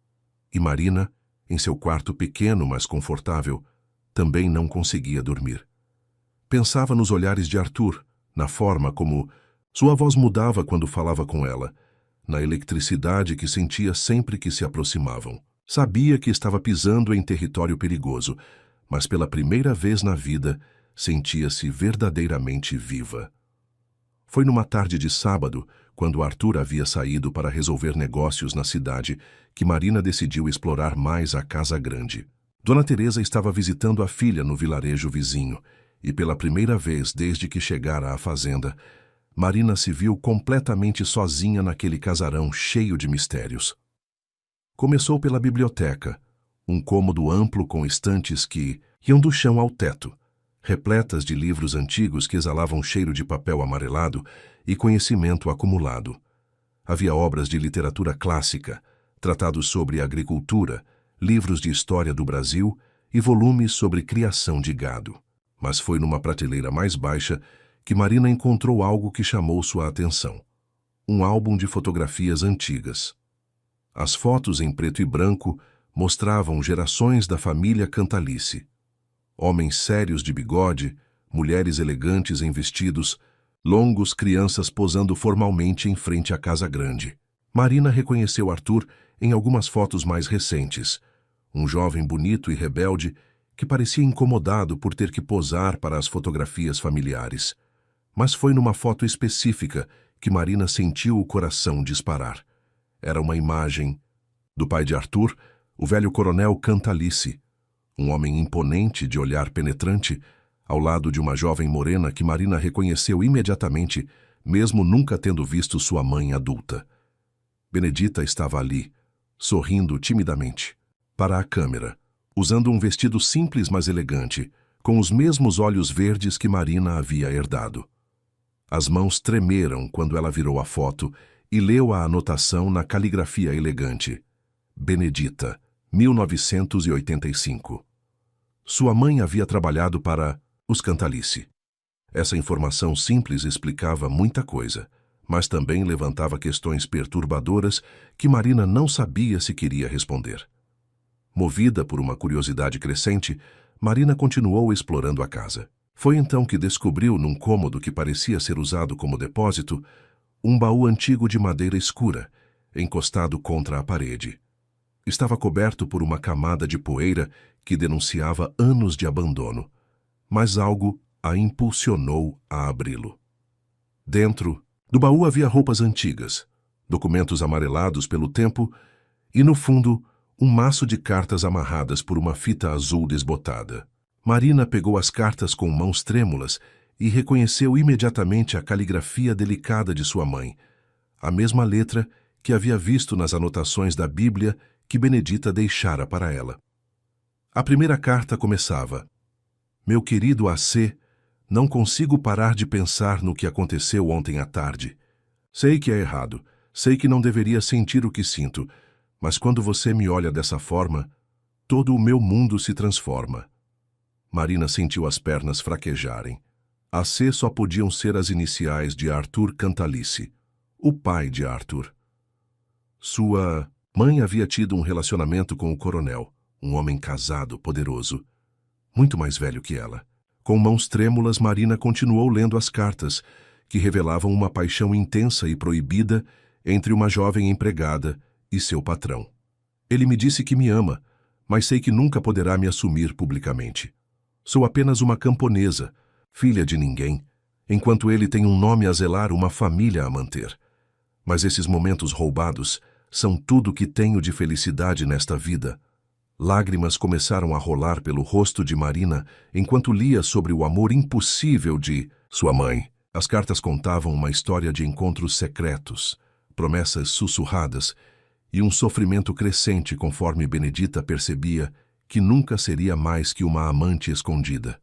E Marina, em seu quarto pequeno, mas confortável, também não conseguia dormir. Pensava nos olhares de Arthur, na forma como sua voz mudava quando falava com ela, na eletricidade que sentia sempre que se aproximavam. Sabia que estava pisando em território perigoso, mas pela primeira vez na vida sentia-se verdadeiramente viva. Foi numa tarde de sábado, quando Arthur havia saído para resolver negócios na cidade, que Marina decidiu explorar mais a Casa Grande. Dona Teresa estava visitando a filha no vilarejo vizinho, e pela primeira vez desde que chegara à fazenda, Marina se viu completamente sozinha naquele casarão cheio de mistérios. Começou pela biblioteca, um cômodo amplo com estantes que iam do chão ao teto, repletas de livros antigos que exalavam cheiro de papel amarelado e conhecimento acumulado. Havia obras de literatura clássica, tratados sobre agricultura, livros de história do Brasil e volumes sobre criação de gado. Mas foi numa prateleira mais baixa que Marina encontrou algo que chamou sua atenção. Um álbum de fotografias antigas. As fotos em preto e branco mostravam gerações da família Cantalice. Homens sérios de bigode, mulheres elegantes em vestidos, longos crianças posando formalmente em frente à Casa Grande. Marina reconheceu Arthur em algumas fotos mais recentes. Um jovem bonito e rebelde que parecia incomodado por ter que posar para as fotografias familiares. Mas foi numa foto específica que Marina sentiu o coração disparar. Era uma imagem do pai de Arthur, o velho coronel Cantalice, um homem imponente de olhar penetrante, ao lado de uma jovem morena que Marina reconheceu imediatamente, mesmo nunca tendo visto sua mãe adulta. Benedita estava ali, sorrindo timidamente, para a câmera, usando um vestido simples mas elegante, com os mesmos olhos verdes que Marina havia herdado. As mãos tremeram quando ela virou a foto e leu a anotação na caligrafia elegante. Benedita, 1985. Sua mãe havia trabalhado para os Cantalice. Essa informação simples explicava muita coisa, mas também levantava questões perturbadoras que Marina não sabia se queria responder. Movida por uma curiosidade crescente, Marina continuou explorando a casa. Foi então que descobriu, num cômodo que parecia ser usado como depósito, um baú antigo de madeira escura, encostado contra a parede. Estava coberto por uma camada de poeira que denunciava anos de abandono, mas algo a impulsionou a abri-lo. Dentro do baú havia roupas antigas, documentos amarelados pelo tempo e, no fundo, um maço de cartas amarradas por uma fita azul desbotada. Marina pegou as cartas com mãos trêmulas e reconheceu imediatamente a caligrafia delicada de sua mãe, a mesma letra que havia visto nas anotações da Bíblia que Benedita deixara para ela. A primeira carta começava: Meu querido AC, não consigo parar de pensar no que aconteceu ontem à tarde. Sei que é errado, sei que não deveria sentir o que sinto, mas quando você me olha dessa forma, todo o meu mundo se transforma. Marina sentiu as pernas fraquejarem. AC só podiam ser as iniciais de Arthur Cantalice, o pai de Arthur. Sua mãe havia tido um relacionamento com o coronel, um homem casado, poderoso, muito mais velho que ela. Com mãos trêmulas, Marina continuou lendo as cartas, que revelavam uma paixão intensa e proibida entre uma jovem empregada e seu patrão. Ele me disse que me ama, mas sei que nunca poderá me assumir publicamente. Sou apenas uma camponesa, filha de ninguém, enquanto ele tem um nome a zelar, uma família a manter. Mas esses momentos roubados são tudo que tenho de felicidade nesta vida. Lágrimas começaram a rolar pelo rosto de Marina enquanto lia sobre o amor impossível de sua mãe. As cartas contavam uma história de encontros secretos, promessas sussurradas e um sofrimento crescente conforme Benedita percebia que nunca seria mais que uma amante escondida.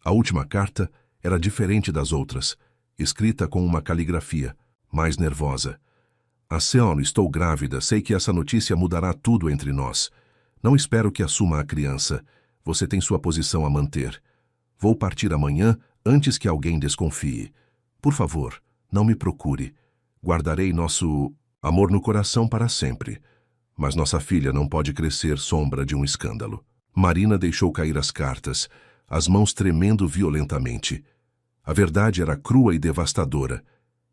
A última carta era diferente das outras, escrita com uma caligrafia, mais nervosa. Anciano, estou grávida, sei que essa notícia mudará tudo entre nós. Não espero que assuma a criança. Você tem sua posição a manter. Vou partir amanhã antes que alguém desconfie. Por favor, não me procure. Guardarei nosso amor no coração para sempre. Mas nossa filha não pode crescer sombra de um escândalo. Marina deixou cair as cartas, as mãos tremendo violentamente. A verdade era crua e devastadora.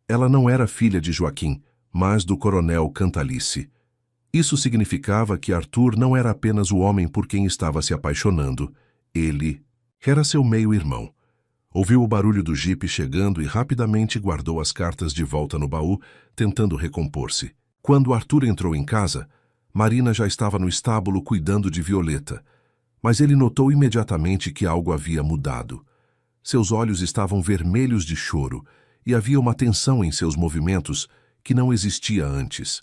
Ela não era filha de Joaquim, mas do coronel Cantalice. Isso significava que Arthur não era apenas o homem por quem estava se apaixonando. Ele era seu meio-irmão. Ouviu o barulho do jipe chegando e rapidamente guardou as cartas de volta no baú, tentando recompor-se. Quando Arthur entrou em casa, Marina já estava no estábulo cuidando de Violeta, mas ele notou imediatamente que algo havia mudado. Seus olhos estavam vermelhos de choro e havia uma tensão em seus movimentos que não existia antes.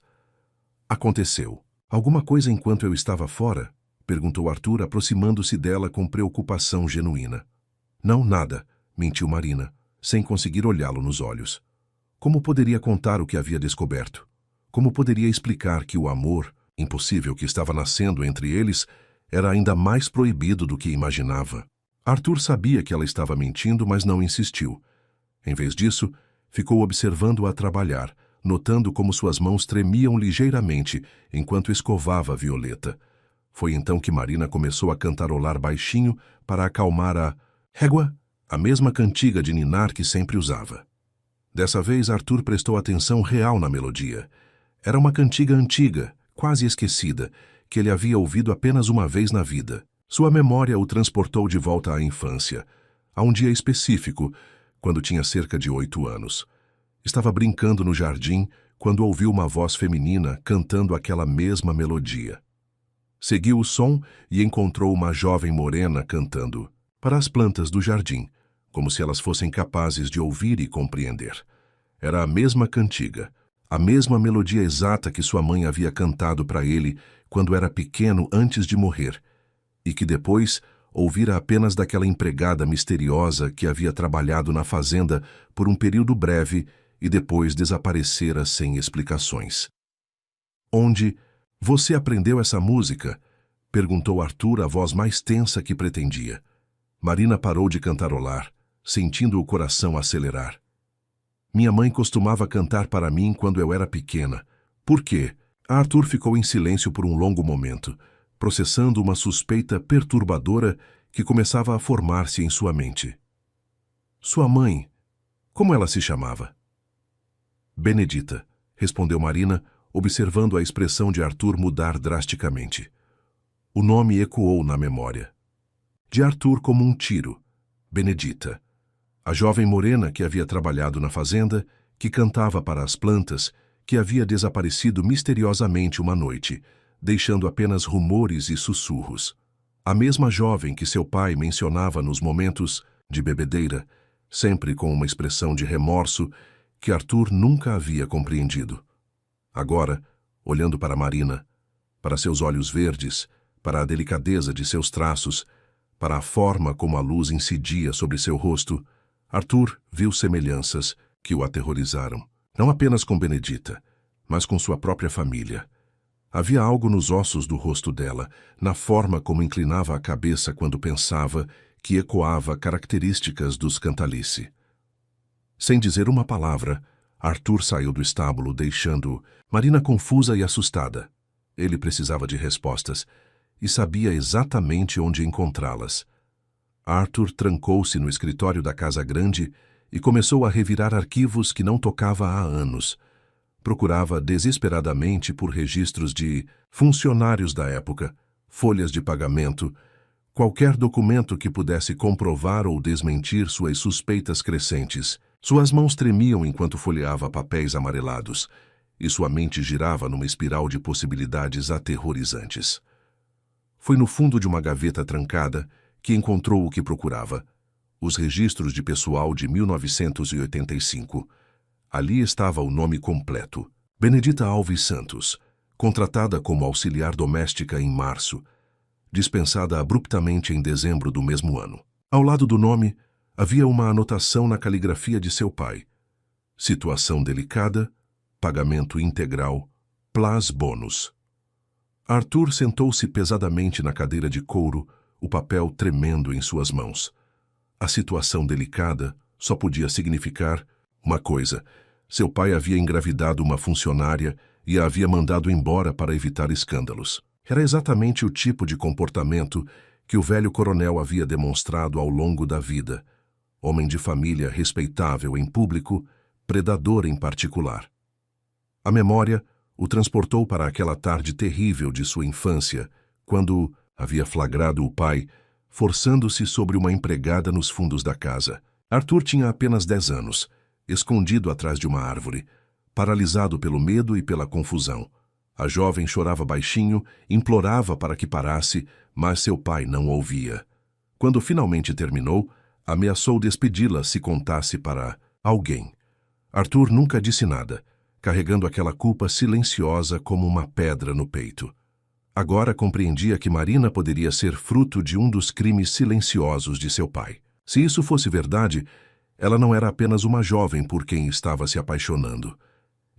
Aconteceu alguma coisa enquanto eu estava fora? Perguntou Arthur, aproximando-se dela com preocupação genuína. Não, nada, mentiu Marina, sem conseguir olhá-lo nos olhos. Como poderia contar o que havia descoberto? Como poderia explicar que o amor, impossível que estava nascendo entre eles, era ainda mais proibido do que imaginava? Arthur sabia que ela estava mentindo, mas não insistiu. Em vez disso, ficou observando-a trabalhar, notando como suas mãos tremiam ligeiramente enquanto escovava Violeta. Foi então que Marina começou a cantarolar baixinho para acalmar a régua, a mesma cantiga de ninar que sempre usava. Dessa vez, Arthur prestou atenção real na melodia. Era uma cantiga antiga, quase esquecida, que ele havia ouvido apenas uma vez na vida. Sua memória o transportou de volta à infância, a um dia específico, quando tinha cerca de 8 anos. Estava brincando no jardim quando ouviu uma voz feminina cantando aquela mesma melodia. Seguiu o som e encontrou uma jovem morena cantando para as plantas do jardim, como se elas fossem capazes de ouvir e compreender. Era a mesma cantiga, a mesma melodia exata que sua mãe havia cantado para ele quando era pequeno antes de morrer, e que depois ouvira apenas daquela empregada misteriosa que havia trabalhado na fazenda por um período breve e depois desaparecera sem explicações. Onde você aprendeu essa música? Perguntou Arthur, a voz mais tensa que pretendia. Marina parou de cantarolar, sentindo o coração acelerar. Minha mãe costumava cantar para mim quando eu era pequena. Por quê? Arthur ficou em silêncio por um longo momento, processando uma suspeita perturbadora que começava a formar-se em sua mente. Sua mãe, como ela se chamava? Benedita, respondeu Marina, observando a expressão de Arthur mudar drasticamente. O nome ecoou na memória. De Arthur como um tiro. Benedita. A jovem morena que havia trabalhado na fazenda, que cantava para as plantas, que havia desaparecido misteriosamente uma noite, deixando apenas rumores e sussurros. A mesma jovem que seu pai mencionava nos momentos de bebedeira, sempre com uma expressão de remorso que Arthur nunca havia compreendido. Agora, olhando para Marina, para seus olhos verdes, para a delicadeza de seus traços, para a forma como a luz incidia sobre seu rosto, Arthur viu semelhanças que o aterrorizaram. Não apenas com Benedita, mas com sua própria família. Havia algo nos ossos do rosto dela, na forma como inclinava a cabeça quando pensava, que ecoava características dos Cantalice. Sem dizer uma palavra, Arthur saiu do estábulo, deixando Marina confusa e assustada. Ele precisava de respostas e sabia exatamente onde encontrá-las. Arthur trancou-se no escritório da casa grande e começou a revirar arquivos que não tocava há anos. Procurava desesperadamente por registros de funcionários da época, folhas de pagamento, qualquer documento que pudesse comprovar ou desmentir suas suspeitas crescentes. Suas mãos tremiam enquanto folheava papéis amarelados, e sua mente girava numa espiral de possibilidades aterrorizantes. Foi no fundo de uma gaveta trancada que encontrou o que procurava: os registros de pessoal de 1985. Ali estava o nome completo: Benedita Alves Santos, contratada como auxiliar doméstica em março, dispensada abruptamente em dezembro do mesmo ano. Ao lado do nome, havia uma anotação na caligrafia de seu pai: situação delicada, pagamento integral, plus bônus. Arthur sentou-se pesadamente na cadeira de couro, o papel tremendo em suas mãos. A situação delicada só podia significar uma coisa: seu pai havia engravidado uma funcionária e a havia mandado embora para evitar escândalos. Era exatamente o tipo de comportamento que o velho coronel havia demonstrado ao longo da vida. Homem de família respeitável em público, predador em particular. A memória o transportou para aquela tarde terrível de sua infância, quando havia flagrado o pai forçando-se sobre uma empregada nos fundos da casa. Arthur tinha apenas 10 anos, escondido atrás de uma árvore, paralisado pelo medo e pela confusão. A jovem chorava baixinho, implorava para que parasse, mas seu pai não ouvia. Quando finalmente terminou, ameaçou despedi-la se contasse para alguém. Arthur nunca disse nada, carregando aquela culpa silenciosa como uma pedra no peito. Agora compreendia que Marina poderia ser fruto de um dos crimes silenciosos de seu pai. Se isso fosse verdade, ela não era apenas uma jovem por quem estava se apaixonando.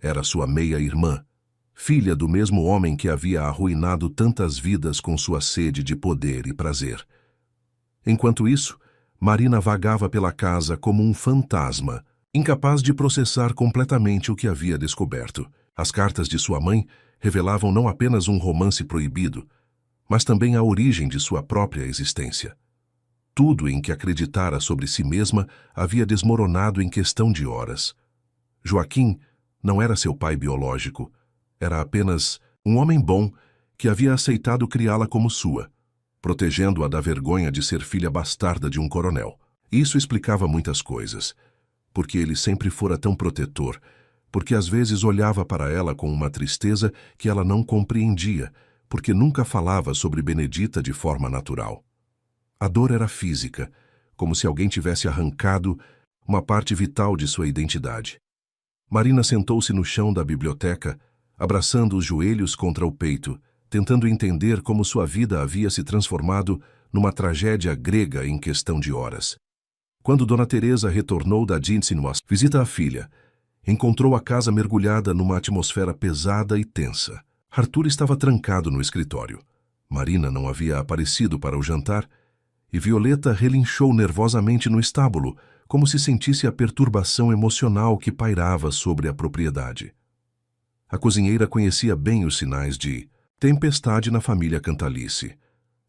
Era sua meia-irmã, filha do mesmo homem que havia arruinado tantas vidas com sua sede de poder e prazer. Enquanto isso, Marina vagava pela casa como um fantasma, incapaz de processar completamente o que havia descoberto. As cartas de sua mãe revelavam não apenas um romance proibido, mas também a origem de sua própria existência. Tudo em que acreditara sobre si mesma havia desmoronado em questão de horas. Joaquim não era seu pai biológico, era apenas um homem bom que havia aceitado criá-la como sua, protegendo-a da vergonha de ser filha bastarda de um coronel. Isso explicava muitas coisas. Porque ele sempre fora tão protetor, porque às vezes olhava para ela com uma tristeza que ela não compreendia, porque nunca falava sobre Benedita de forma natural. A dor era física, como se alguém tivesse arrancado uma parte vital de sua identidade. Marina sentou-se no chão da biblioteca, abraçando os joelhos contra o peito, tentando entender como sua vida havia se transformado numa tragédia grega em questão de horas. Quando Dona Teresa retornou da Dinsinuas visita à filha, encontrou a casa mergulhada numa atmosfera pesada e tensa. Arthur estava trancado no escritório. Marina não havia aparecido para o jantar e Violeta relinchou nervosamente no estábulo, como se sentisse a perturbação emocional que pairava sobre a propriedade. A cozinheira conhecia bem os sinais de tempestade na família Cantalice.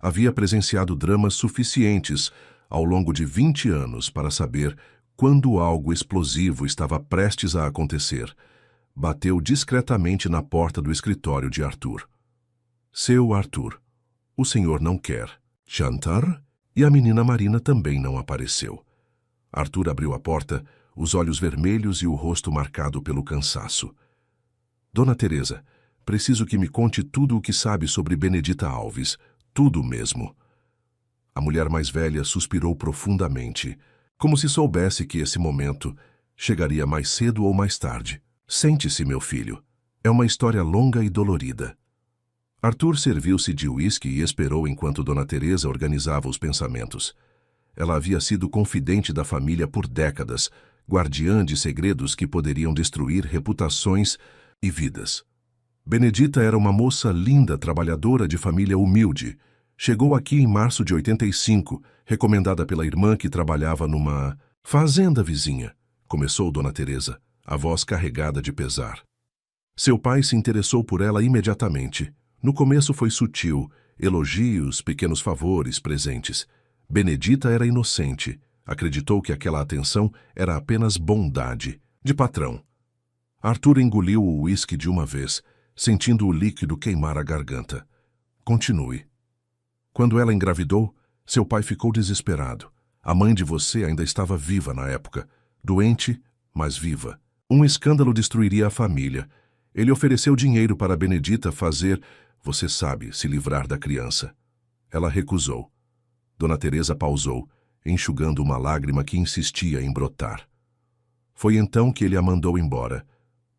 Havia presenciado dramas suficientes ao longo de 20 anos para saber quando algo explosivo estava prestes a acontecer. Bateu discretamente na porta do escritório de Arthur. Seu Arthur, o senhor não quer jantar? E a menina Marina também não apareceu. Arthur abriu a porta, os olhos vermelhos e o rosto marcado pelo cansaço. Dona Teresa, preciso que me conte tudo o que sabe sobre Benedita Alves. Tudo mesmo. A mulher mais velha suspirou profundamente, como se soubesse que esse momento chegaria mais cedo ou mais tarde. Sente-se, meu filho. É uma história longa e dolorida. Arthur serviu-se de uísque e esperou enquanto Dona Teresa organizava os pensamentos. Ela havia sido confidente da família por décadas, guardiã de segredos que poderiam destruir reputações e vidas. Benedita era uma moça linda, trabalhadora de família humilde. Chegou aqui em março de 85, recomendada pela irmã que trabalhava numa fazenda vizinha. Começou Dona Teresa, a voz carregada de pesar. Seu pai se interessou por ela imediatamente. No começo foi sutil, elogios, pequenos favores, presentes. Benedita era inocente. Acreditou que aquela atenção era apenas bondade, de patrão. Arthur engoliu o uísque de uma vez, sentindo o líquido queimar a garganta. Continue. Quando ela engravidou, seu pai ficou desesperado. A mãe de você ainda estava viva na época. Doente, mas viva. Um escândalo destruiria a família. Ele ofereceu dinheiro para Benedita fazer, você sabe, se livrar da criança. Ela recusou. Dona Teresa pausou, enxugando uma lágrima que insistia em brotar. Foi então que ele a mandou embora.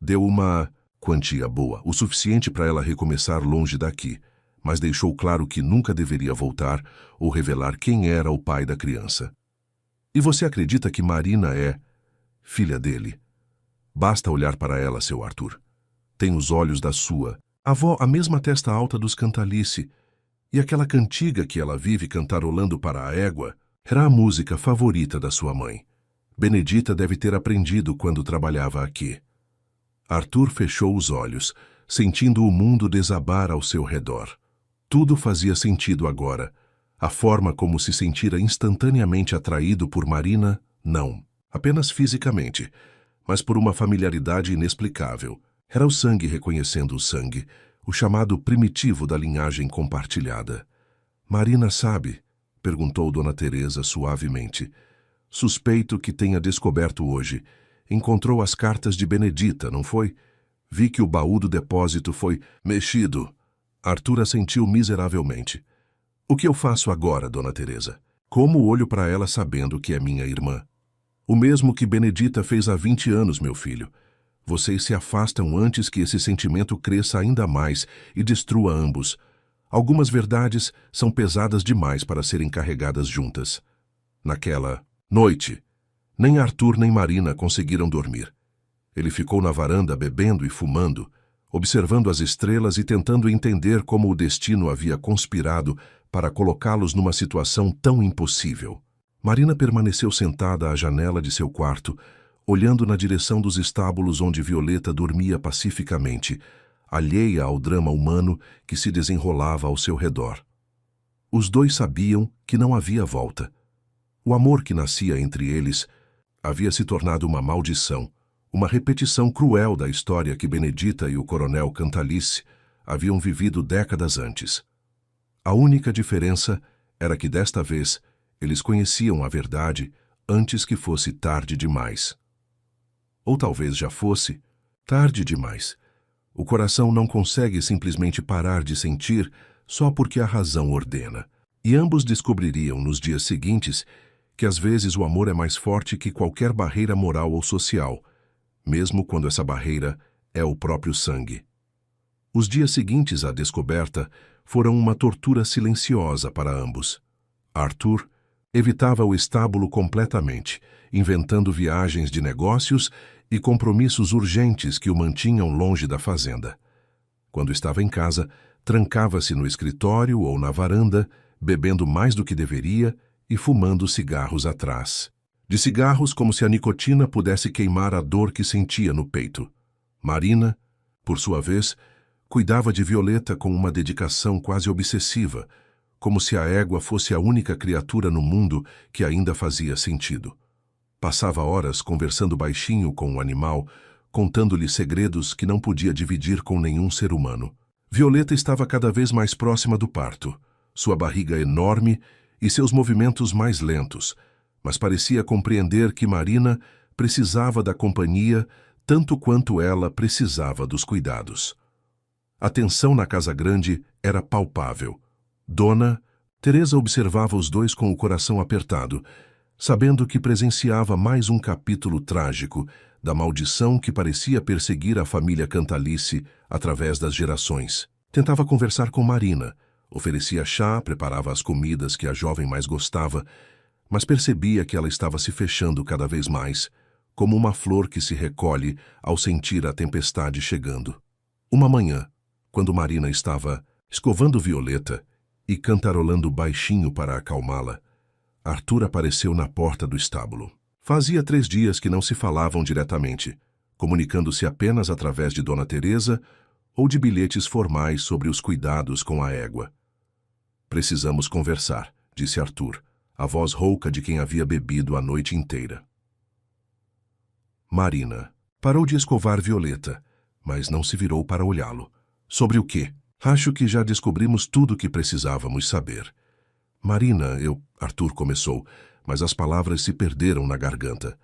Deu uma quantia boa, o suficiente para ela recomeçar longe daqui, mas deixou claro que nunca deveria voltar ou revelar quem era o pai da criança. E você acredita que Marina é filha dele? Basta olhar para ela, seu Arthur. Tem os olhos da sua avó, a mesma testa alta dos Cantalice, e aquela cantiga que ela vive cantarolando para a égua era a música favorita da sua mãe. Benedita deve ter aprendido quando trabalhava aqui. Arthur fechou os olhos, sentindo o mundo desabar ao seu redor. Tudo fazia sentido agora. A forma como se sentira instantaneamente atraído por Marina, não. Apenas fisicamente, mas por uma familiaridade inexplicável. Era o sangue reconhecendo o sangue, o chamado primitivo da linhagem compartilhada. Marina sabe? Perguntou Dona Teresa suavemente. Suspeito que tenha descoberto hoje. Encontrou as cartas de Benedita, não foi? Vi que o baú do depósito foi mexido. Arthur assentiu miseravelmente. O que eu faço agora, Dona Teresa? Como olho para ela sabendo que é minha irmã? O mesmo que Benedita fez há 20 anos, meu filho. Vocês se afastam antes que esse sentimento cresça ainda mais e destrua ambos. Algumas verdades são pesadas demais para serem carregadas juntas. Naquela noite, nem Arthur nem Marina conseguiram dormir. Ele ficou na varanda bebendo e fumando, observando as estrelas e tentando entender como o destino havia conspirado para colocá-los numa situação tão impossível. Marina permaneceu sentada à janela de seu quarto, olhando na direção dos estábulos onde Violeta dormia pacificamente, alheia ao drama humano que se desenrolava ao seu redor. Os dois sabiam que não havia volta. O amor que nascia entre eles havia se tornado uma maldição, uma repetição cruel da história que Benedita e o coronel Cantalice haviam vivido décadas antes. A única diferença era que desta vez eles conheciam a verdade antes que fosse tarde demais. Ou talvez já fosse tarde demais. O coração não consegue simplesmente parar de sentir só porque a razão ordena. E ambos descobririam nos dias seguintes que às vezes o amor é mais forte que qualquer barreira moral ou social, mesmo quando essa barreira é o próprio sangue. Os dias seguintes à descoberta foram uma tortura silenciosa para ambos. Arthur evitava o estábulo completamente, inventando viagens de negócios e compromissos urgentes que o mantinham longe da fazenda. Quando estava em casa, Trancava-se no escritório ou na varanda, bebendo mais do que deveria e fumando cigarros atrás. De cigarros como se a nicotina pudesse queimar a dor que sentia no peito. Marina, por sua vez, cuidava de Violeta com uma dedicação quase obsessiva, como se a égua fosse a única criatura no mundo que ainda fazia sentido. Passava horas conversando baixinho com o animal, contando-lhe segredos que não podia dividir com nenhum ser humano. Violeta estava cada vez mais próxima do parto, sua barriga enorme e seus movimentos mais lentos, mas parecia compreender que Marina precisava da companhia tanto quanto ela precisava dos cuidados. A tensão na casa grande era palpável. Dona Teresa observava os dois com o coração apertado, sabendo que presenciava mais um capítulo trágico da maldição que parecia perseguir a família Cantalice através das gerações. Tentava conversar com Marina, oferecia chá, preparava as comidas que a jovem mais gostava, mas percebia que ela estava se fechando cada vez mais, como uma flor que se recolhe ao sentir a tempestade chegando. Uma manhã, quando Marina estava escovando Violeta e cantarolando baixinho para acalmá-la, Arthur apareceu na porta do estábulo. Fazia 3 dias que não se falavam diretamente, comunicando-se apenas através de Dona Teresa ou de bilhetes formais sobre os cuidados com a égua. "Precisamos conversar", disse Arthur, a voz rouca de quem havia bebido a noite inteira. Marina parou de escovar Violeta, mas não se virou para olhá-lo. "Sobre o quê?" "Acho que já descobrimos tudo o que precisávamos saber." "Marina, Arthur começou, mas as palavras se perderam na garganta.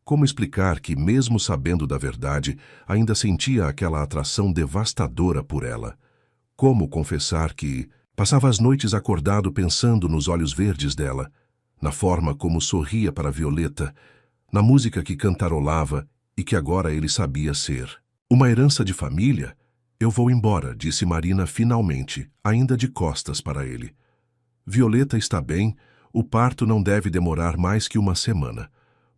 Como explicar que, mesmo sabendo da verdade, ainda sentia aquela atração devastadora por ela? Como confessar que passava as noites acordado pensando nos olhos verdes dela, na forma como sorria para Violeta, na música que cantarolava e que agora ele sabia ser? "Uma herança de família? Eu vou embora", disse Marina finalmente, ainda de costas para ele. "Violeta está bem, o parto não deve demorar mais que 1 semana.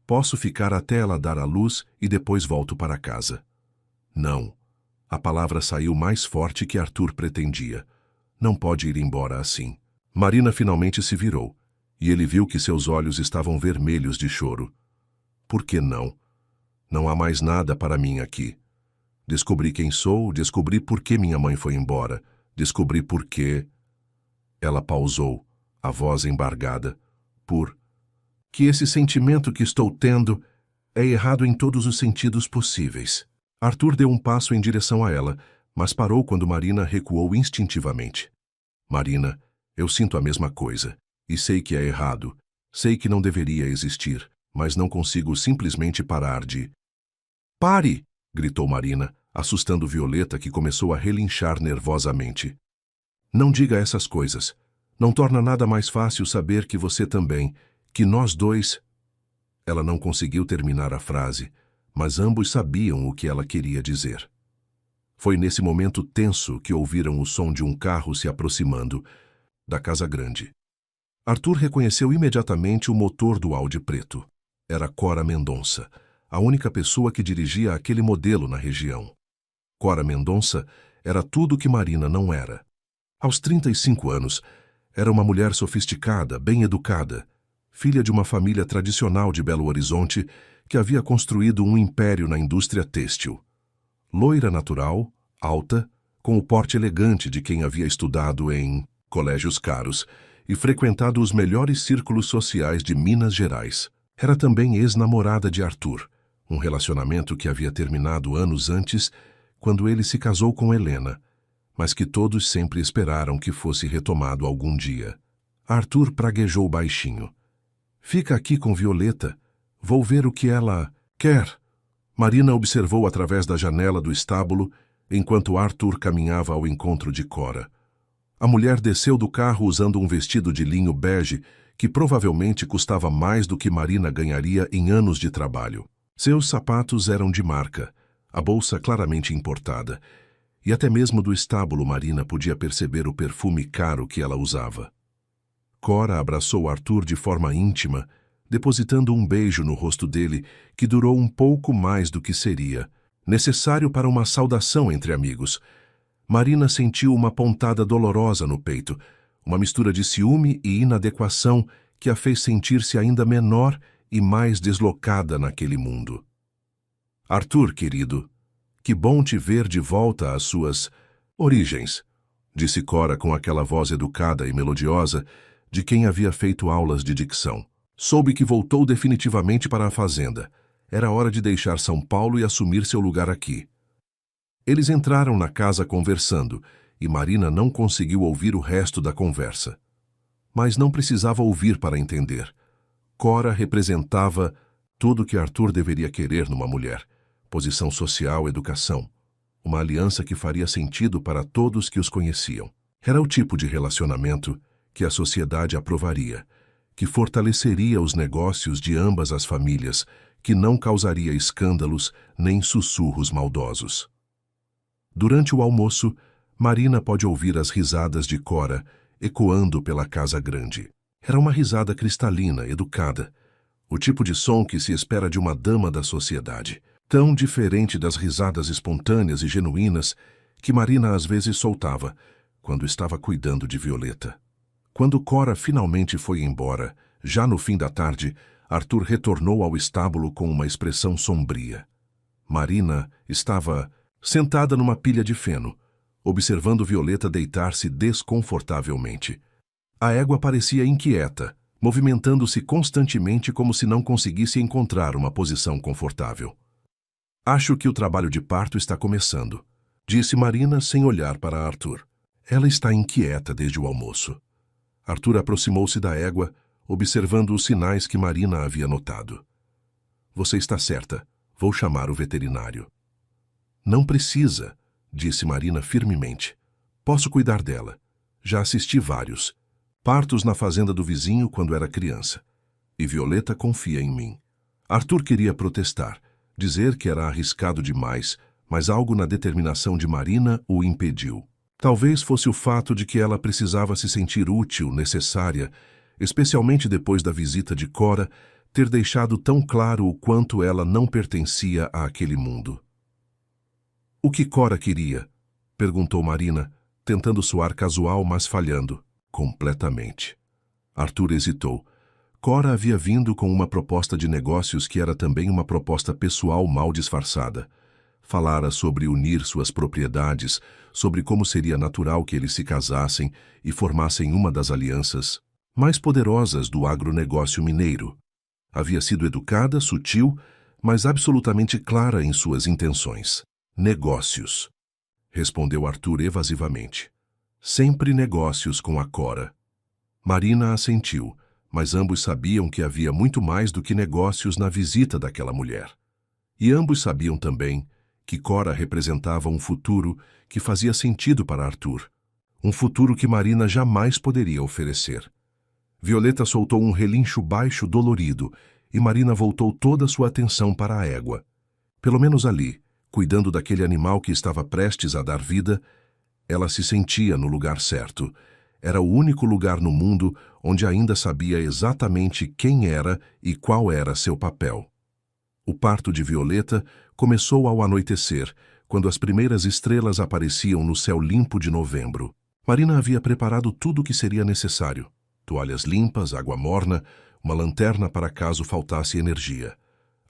Posso ficar até ela dar à luz e depois volto para casa." "Não." A palavra saiu mais forte que Arthur pretendia. "Não pode ir embora assim." Marina finalmente se virou, e ele viu que seus olhos estavam vermelhos de choro. "Por que não? Não há mais nada para mim aqui. Descobri quem sou, descobri por que minha mãe foi embora, descobri por que..." Ela pausou, a voz embargada. "Por que esse sentimento que estou tendo é errado em todos os sentidos possíveis." Arthur deu um passo em direção a ela, mas parou quando Marina recuou instintivamente. "Marina, eu sinto a mesma coisa, e sei que é errado, sei que não deveria existir, mas não consigo simplesmente parar de..." "Pare!" gritou Marina, assustando Violeta, que começou a relinchar nervosamente. "Não diga essas coisas. Não torna nada mais fácil saber que você também, que nós dois..." Ela não conseguiu terminar a frase, mas ambos sabiam o que ela queria dizer. Foi nesse momento tenso que ouviram o som de um carro se aproximando da casa grande. Arthur reconheceu imediatamente o motor do Audi preto. Era Cora Mendonça, a única pessoa que dirigia aquele modelo na região. Cora Mendonça era tudo o que Marina não era. Aos 35 anos, era uma mulher sofisticada, bem educada, filha de uma família tradicional de Belo Horizonte que havia construído um império na indústria têxtil. Loira natural, alta, com o porte elegante de quem havia estudado em colégios caros e frequentado os melhores círculos sociais de Minas Gerais. Era também ex-namorada de Arthur, um relacionamento que havia terminado anos antes, quando ele se casou com Helena, mas que todos sempre esperaram que fosse retomado algum dia. Arthur praguejou baixinho. "Fica aqui com Violeta. Vou ver o que ela quer." Marina observou através da janela do estábulo, enquanto Arthur caminhava ao encontro de Cora. A mulher desceu do carro usando um vestido de linho bege que provavelmente custava mais do que Marina ganharia em anos de trabalho. Seus sapatos eram de marca, a bolsa claramente importada, e até mesmo do estábulo Marina podia perceber o perfume caro que ela usava. Cora abraçou Arthur de forma íntima, depositando um beijo no rosto dele que durou um pouco mais do que seria necessário para uma saudação entre amigos, Marina sentiu uma pontada dolorosa no peito, uma mistura de ciúme e inadequação que a fez sentir-se ainda menor e mais deslocada naquele mundo. Arthur, querido, que bom te ver de volta às suas origens, disse Cora com aquela voz educada e melodiosa de quem havia feito aulas de dicção. Soube que voltou definitivamente para a fazenda. Era hora de deixar São Paulo e assumir seu lugar aqui. Eles entraram na casa conversando, e Marina não conseguiu ouvir o resto da conversa. Mas não precisava ouvir para entender. Cora representava tudo o que Arthur deveria querer numa mulher: posição social, educação. Uma aliança que faria sentido para todos que os conheciam. Era o tipo de relacionamento que a sociedade aprovaria, que fortaleceria os negócios de ambas as famílias, que não causaria escândalos nem sussurros maldosos. Durante o almoço, Marina pode ouvir as risadas de Cora ecoando pela casa grande. Era uma risada cristalina, educada, o tipo de som que se espera de uma dama da sociedade, tão diferente das risadas espontâneas e genuínas que Marina às vezes soltava quando estava cuidando de Violeta. Quando Cora finalmente foi embora, já no fim da tarde, Arthur retornou ao estábulo com uma expressão sombria. Marina estava sentada numa pilha de feno, observando Violeta deitar-se desconfortavelmente. A égua parecia inquieta, movimentando-se constantemente como se não conseguisse encontrar uma posição confortável. Acho que o trabalho de parto está começando, disse Marina sem olhar para Arthur. Ela está inquieta desde o almoço. Arthur aproximou-se da égua, observando os sinais que Marina havia notado. Você está certa, vou chamar o veterinário. Não precisa, disse Marina firmemente. Posso cuidar dela. Já assisti vários. Partos na fazenda do vizinho quando era criança. E Violeta confia em mim. Arthur queria protestar, dizer que era arriscado demais, mas algo na determinação de Marina o impediu. Talvez fosse o fato de que ela precisava se sentir útil, necessária, especialmente depois da visita de Cora ter deixado tão claro o quanto ela não pertencia àquele mundo. O que Cora queria? Perguntou Marina, tentando soar casual, mas falhando completamente. Arthur hesitou. Cora havia vindo com uma proposta de negócios que era também uma proposta pessoal mal disfarçada. Falara sobre unir suas propriedades, sobre como seria natural que eles se casassem e formassem uma das alianças mais poderosas do agronegócio mineiro. Havia sido educada, sutil, mas absolutamente clara em suas intenções. Negócios, respondeu Arthur evasivamente. Sempre negócios com a Cora. Marina assentiu, mas ambos sabiam que havia muito mais do que negócios na visita daquela mulher. E ambos sabiam também que Cora representava um futuro que fazia sentido para Arthur. Um futuro que Marina jamais poderia oferecer. Violeta soltou um relincho baixo dolorido e Marina voltou toda sua atenção para a égua. Pelo menos ali, cuidando daquele animal que estava prestes a dar vida, ela se sentia no lugar certo. Era o único lugar no mundo onde ainda sabia exatamente quem era e qual era seu papel. O parto de Violeta começou ao anoitecer, quando as primeiras estrelas apareciam no céu limpo de novembro. Marina havia preparado tudo o que seria necessário: toalhas limpas, água morna, uma lanterna para caso faltasse energia.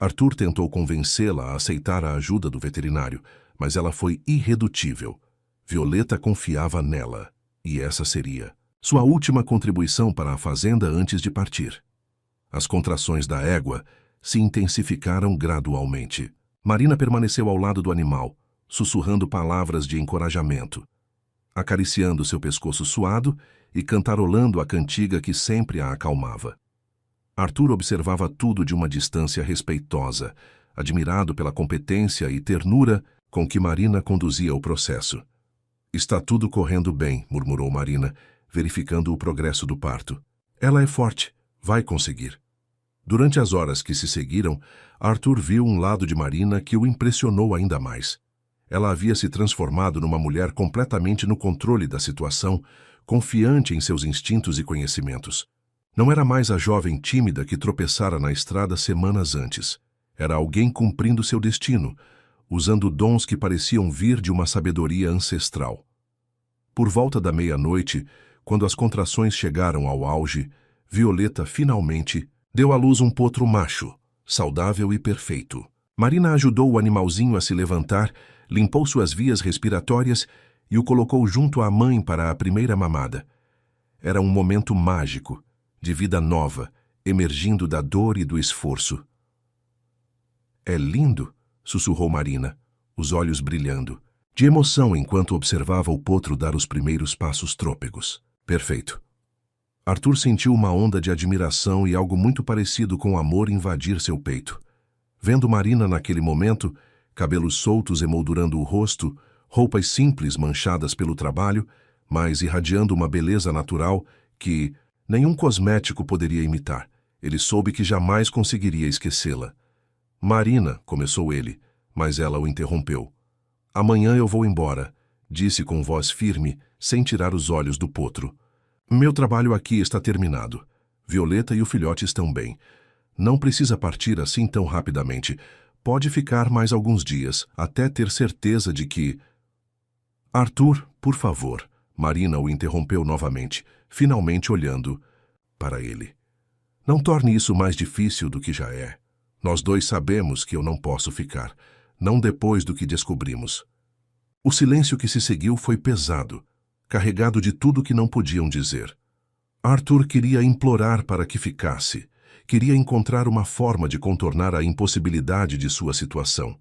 Arthur tentou convencê-la a aceitar a ajuda do veterinário, mas ela foi irredutível. Violeta confiava nela, e essa seria sua última contribuição para a fazenda antes de partir. As contrações da égua se intensificaram gradualmente. Marina permaneceu ao lado do animal, sussurrando palavras de encorajamento, acariciando seu pescoço suado e cantarolando a cantiga que sempre a acalmava. Arthur observava tudo de uma distância respeitosa, admirado pela competência e ternura com que Marina conduzia o processo. Está tudo correndo bem, murmurou Marina, verificando o progresso do parto. Ela é forte, vai conseguir. Durante as horas que se seguiram, Arthur viu um lado de Marina que o impressionou ainda mais. Ela havia se transformado numa mulher completamente no controle da situação, confiante em seus instintos e conhecimentos. Não era mais a jovem tímida que tropeçara na estrada semanas antes. Era alguém cumprindo seu destino, usando dons que pareciam vir de uma sabedoria ancestral. Por volta da meia-noite, quando as contrações chegaram ao auge, Violeta finalmente deu à luz um potro macho, saudável e perfeito. Marina ajudou o animalzinho a se levantar, limpou suas vias respiratórias e o colocou junto à mãe para a primeira mamada. Era um momento mágico, de vida nova, emergindo da dor e do esforço. "É lindo", sussurrou Marina, os olhos brilhando, de emoção enquanto observava o potro dar os primeiros passos trôpegos. "Perfeito." Arthur sentiu uma onda de admiração e algo muito parecido com amor invadir seu peito. Vendo Marina naquele momento, cabelos soltos emoldurando o rosto, roupas simples manchadas pelo trabalho, mas irradiando uma beleza natural que nenhum cosmético poderia imitar, ele soube que jamais conseguiria esquecê-la. "Marina", começou ele, mas ela o interrompeu. "Amanhã eu vou embora", disse com voz firme, sem tirar os olhos do potro. "Meu trabalho aqui está terminado. Violeta e o filhote estão bem. Não precisa partir assim tão rapidamente. Pode ficar mais alguns dias, até ter certeza de que..." "Arthur, por favor." Marina o interrompeu novamente, finalmente olhando para ele. "Não torne isso mais difícil do que já é. Nós dois sabemos que eu não posso ficar, não depois do que descobrimos." O silêncio que se seguiu foi pesado, carregado de tudo que não podiam dizer. Arthur queria implorar para que ficasse, queria encontrar uma forma de contornar a impossibilidade de sua situação,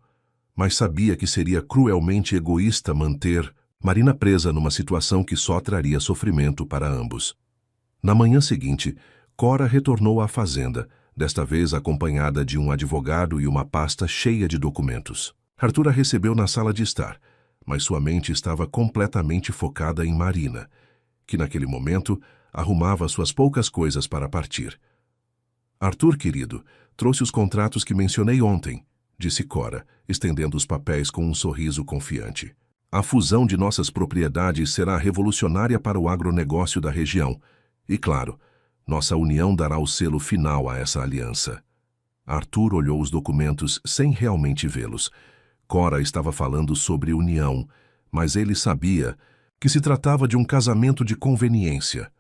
mas sabia que seria cruelmente egoísta manter Marina presa numa situação que só traria sofrimento para ambos. Na manhã seguinte, Cora retornou à fazenda, desta vez acompanhada de um advogado e uma pasta cheia de documentos. Arthur a recebeu na sala de estar, mas sua mente estava completamente focada em Marina, que naquele momento arrumava suas poucas coisas para partir. "Arthur, querido, trouxe os contratos que mencionei ontem", disse Cora, estendendo os papéis com um sorriso confiante. "A fusão de nossas propriedades será revolucionária para o agronegócio da região. E, claro, nossa união dará o selo final a essa aliança." Arthur olhou os documentos sem realmente vê-los. Cora estava falando sobre união, mas ele sabia que se tratava de um casamento de conveniência.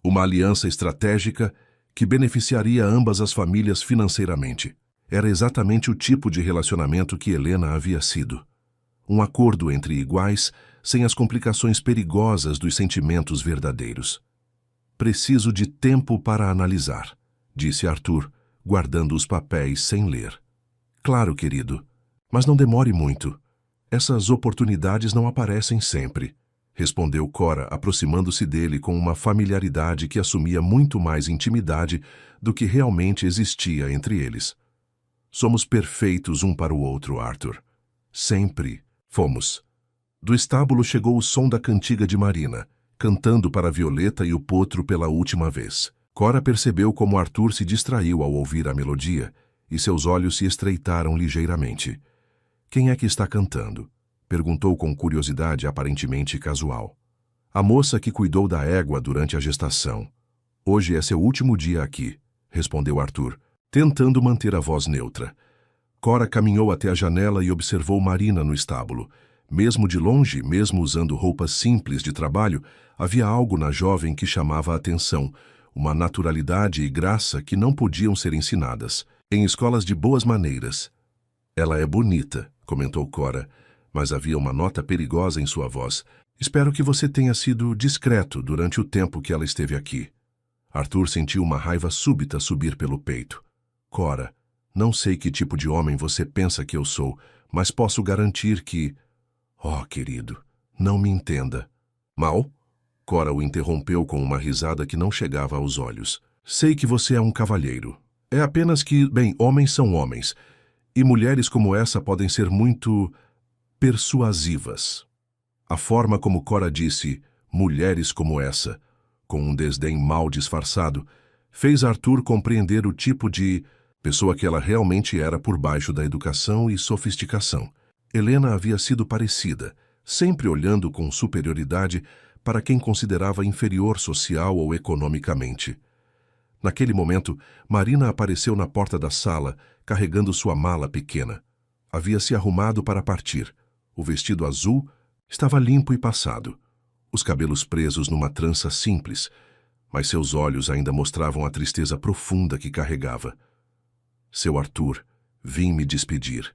Uma aliança estratégica que beneficiaria ambas as famílias financeiramente. Era exatamente o tipo de relacionamento que Helena havia sido. Um acordo entre iguais, sem as complicações perigosas dos sentimentos verdadeiros. "Preciso de tempo para analisar", disse Arthur, guardando os papéis sem ler. "Claro, querido, mas não demore muito. Essas oportunidades não aparecem sempre", respondeu Cora, aproximando-se dele com uma familiaridade que assumia muito mais intimidade do que realmente existia entre eles. "Somos perfeitos um para o outro, Arthur. Sempre fomos." Do estábulo chegou o som da cantiga de Marina, cantando para Violeta e o potro pela última vez. Cora percebeu como Arthur se distraiu ao ouvir a melodia e seus olhos se estreitaram ligeiramente. "Quem é que está cantando?" perguntou com curiosidade aparentemente casual. "A moça que cuidou da égua durante a gestação. Hoje é seu último dia aqui", respondeu Arthur, tentando manter a voz neutra. Cora caminhou até a janela e observou Marina no estábulo. Mesmo de longe, mesmo usando roupas simples de trabalho, havia algo na jovem que chamava a atenção, uma naturalidade e graça que não podiam ser ensinadas, em escolas de boas maneiras. "Ela é bonita", comentou Cora, mas havia uma nota perigosa em sua voz. "Espero que você tenha sido discreto durante o tempo que ela esteve aqui." Arthur sentiu uma raiva súbita subir pelo peito. "Cora, não sei que tipo de homem você pensa que eu sou, mas posso garantir que..." "Oh, querido, não me entenda." "Mal?" Cora o interrompeu com uma risada que não chegava aos olhos. "Sei que você é um cavalheiro. É apenas que, bem, homens são homens. E mulheres como essa podem ser muito persuasivas." A forma como Cora disse "mulheres como essa", com um desdém mal disfarçado, fez Arthur compreender o tipo de pessoa que ela realmente era por baixo da educação e sofisticação. Helena havia sido parecida, sempre olhando com superioridade para quem considerava inferior social ou economicamente. Naquele momento, Marina apareceu na porta da sala, carregando sua mala pequena. Havia se arrumado para partir. O vestido azul estava limpo e passado. os cabelos presos numa trança simples, mas seus olhos ainda mostravam a tristeza profunda que carregava. Seu Arthur, vim me despedir,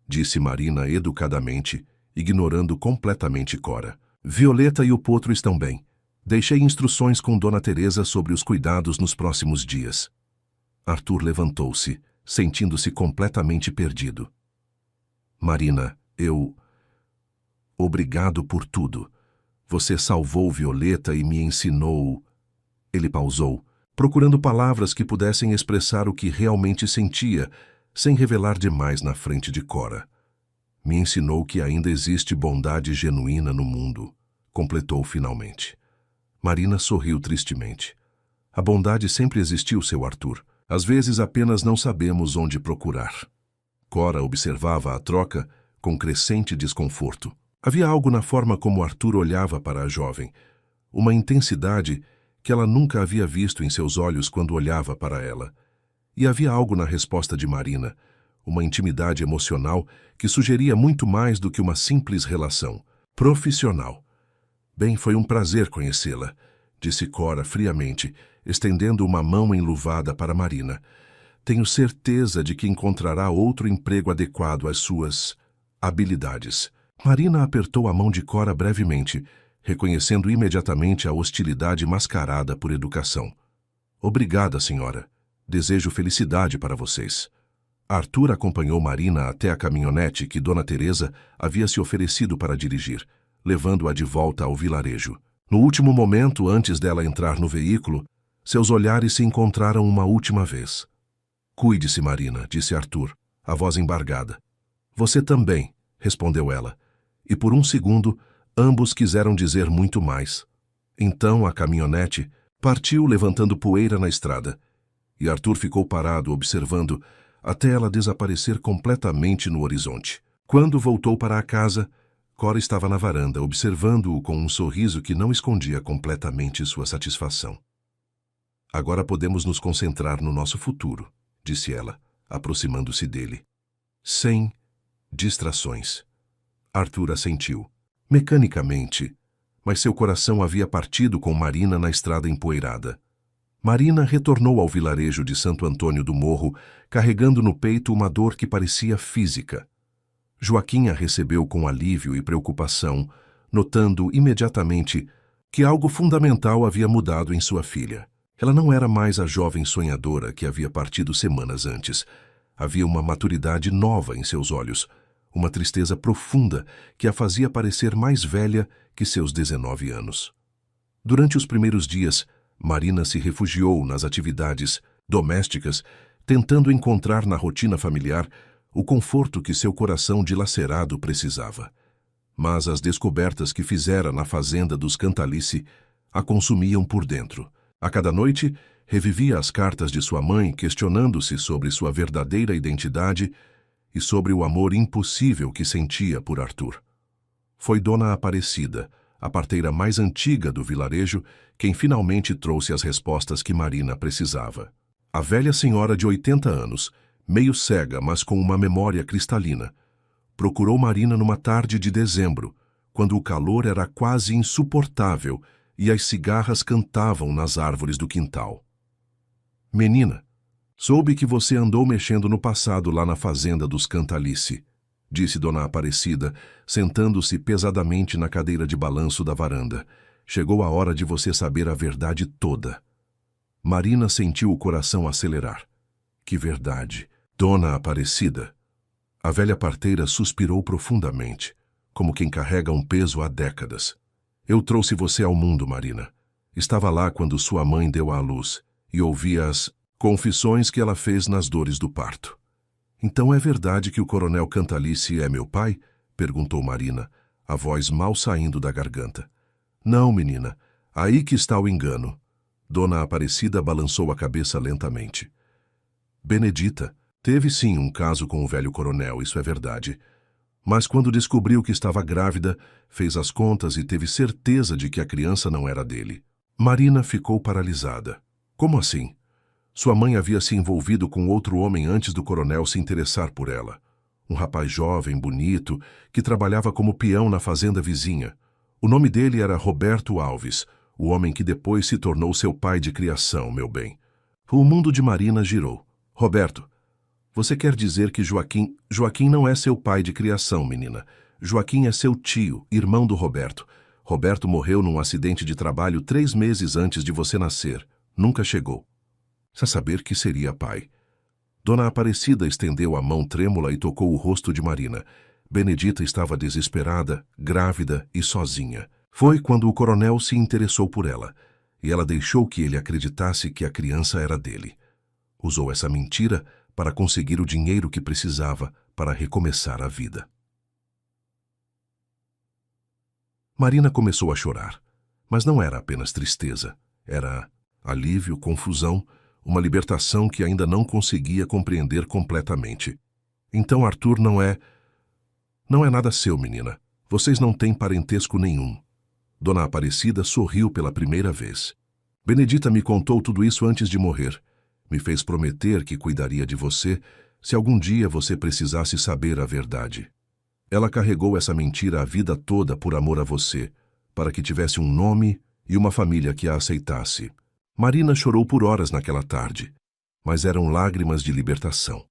disse Marina educadamente, ignorando completamente Cora. Violeta e o Potro estão bem. Deixei instruções com Dona Teresa sobre os cuidados nos próximos dias. Arthur levantou-se, sentindo-se completamente perdido. Marina, Obrigado por tudo. Você salvou Violeta e me ensinou... Ele pausou, procurando palavras que pudessem expressar o que realmente sentia, sem revelar demais na frente de Cora. Me ensinou que ainda existe bondade genuína no mundo, completou finalmente. Marina sorriu tristemente. A bondade sempre existiu, seu Arthur. Às vezes apenas não sabemos onde procurar. Cora observava a troca com crescente desconforto. Havia algo na forma como Arthur olhava para a jovem, uma intensidade que ela nunca havia visto em seus olhos quando olhava para ela. E havia algo na resposta de Marina, uma intimidade emocional que sugeria muito mais do que uma simples relação profissional. Bem, foi um prazer conhecê-la, disse Cora friamente, estendendo uma mão enluvada para Marina. Tenho certeza de que encontrará outro emprego adequado às suas habilidades. Marina apertou a mão de Cora brevemente, reconhecendo imediatamente a hostilidade mascarada por educação. Obrigada, senhora. Desejo felicidade para vocês. Arthur acompanhou Marina até a caminhonete que Dona Teresa havia se oferecido para dirigir, levando-a de volta ao vilarejo. No último momento, antes dela entrar no veículo, seus olhares se encontraram uma última vez. Cuide-se, Marina, disse Arthur, a voz embargada. Você também, respondeu ela, e por um segundo, ambos quiseram dizer muito mais. Então a caminhonete partiu levantando poeira na estrada, e Arthur ficou parado observando até ela desaparecer completamente no horizonte. Quando voltou para a casa, Cora estava na varanda, observando-o com um sorriso que não escondia completamente sua satisfação. Agora podemos nos concentrar no nosso futuro, disse ela, aproximando-se dele. Sem distrações. Arthur assentiu. Mecanicamente, mas seu coração havia partido com Marina na estrada empoeirada. Marina retornou ao vilarejo de Santo Antônio do Morro, carregando no peito uma dor que parecia física. Joaquim a recebeu com alívio e preocupação, notando imediatamente que algo fundamental havia mudado em sua filha. Ela não era mais a jovem sonhadora que havia partido semanas antes. Havia uma maturidade nova em seus olhos, uma tristeza profunda que a fazia parecer mais velha que seus 19 anos. Durante os primeiros dias, Marina se refugiou nas atividades domésticas, tentando encontrar na rotina familiar o conforto que seu coração dilacerado precisava. Mas as descobertas que fizera na fazenda dos Cantalice a consumiam por dentro. A cada noite, revivia as cartas de sua mãe questionando-se sobre sua verdadeira identidade e sobre o amor impossível que sentia por Arthur. Foi Dona Aparecida, a parteira mais antiga do vilarejo, quem finalmente trouxe as respostas que Marina precisava. A velha senhora de 80 anos, meio cega, mas com uma memória cristalina, procurou Marina numa tarde de dezembro, quando o calor era quase insuportável e as cigarras cantavam nas árvores do quintal. Menina, soube que você andou mexendo no passado lá na fazenda dos Cantalice, disse Dona Aparecida, sentando-se pesadamente na cadeira de balanço da varanda. Chegou a hora de você saber a verdade toda. Marina sentiu o coração acelerar. Que verdade, Dona Aparecida? A velha parteira suspirou profundamente, como quem carrega um peso há décadas. Eu trouxe você ao mundo, Marina. Estava lá quando sua mãe deu à luz e ouvi as confissões que ela fez nas dores do parto. Então é verdade que o coronel Cantalice é meu pai? Perguntou Marina, a voz mal saindo da garganta. Não, menina. Aí que está o engano. Dona Aparecida balançou a cabeça lentamente. Benedita, teve sim um caso com o velho coronel, isso é verdade. Mas quando descobriu que estava grávida, fez as contas e teve certeza de que a criança não era dele. Marina ficou paralisada. Como assim? Sua mãe havia se envolvido com outro homem antes do coronel se interessar por ela. Um rapaz jovem, bonito, que trabalhava como peão na fazenda vizinha. O nome dele era Roberto Alves, o homem que depois se tornou seu pai de criação, meu bem. O mundo de Marina girou. Roberto, você quer dizer que Joaquim... Joaquim não é seu pai de criação, menina. Joaquim é seu tio, irmão do Roberto. Roberto morreu num acidente de trabalho 3 meses antes de você nascer. Nunca chegou. Sem saber que seria pai. Dona Aparecida estendeu a mão trêmula e tocou o rosto de Marina. Benedita estava desesperada, grávida e sozinha. Foi quando o coronel se interessou por ela, e ela deixou que ele acreditasse que a criança era dele. Usou essa mentira para conseguir o dinheiro que precisava para recomeçar a vida. Marina começou a chorar, mas não era apenas tristeza. Era alívio, confusão, uma libertação que ainda não conseguia compreender completamente. Então Arthur não é nada seu, menina. Vocês não têm parentesco nenhum. Dona Aparecida sorriu pela primeira vez. Benedita me contou tudo isso antes de morrer. Me fez prometer que cuidaria de você se algum dia você precisasse saber a verdade. Ela carregou essa mentira a vida toda por amor a você, para que tivesse um nome e uma família que a aceitasse. Marina chorou por horas naquela tarde, mas eram lágrimas de libertação.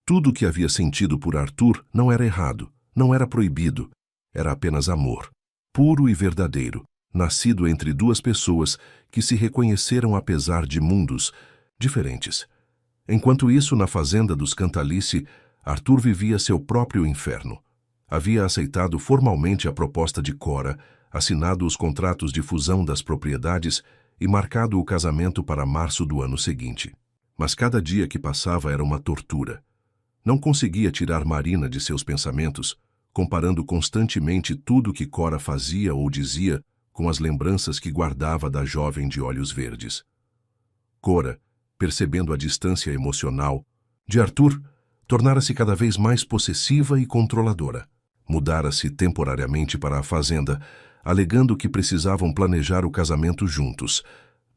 Tudo o que havia sentido por Arthur não era errado, não era proibido, era apenas amor, puro e verdadeiro, nascido entre duas pessoas que se reconheceram apesar de mundos diferentes. Enquanto isso, na fazenda dos Cantalice, Arthur vivia seu próprio inferno. Havia aceitado formalmente a proposta de Cora, assinado os contratos de fusão das propriedades e marcado o casamento para março do ano seguinte. Mas cada dia que passava era uma tortura. Não conseguia tirar Marina de seus pensamentos, comparando constantemente tudo que Cora fazia ou dizia com as lembranças que guardava da jovem de olhos verdes. Cora, percebendo a distância emocional de Arthur, tornara-se cada vez mais possessiva e controladora. Mudara-se temporariamente para a fazenda, alegando que precisavam planejar o casamento juntos,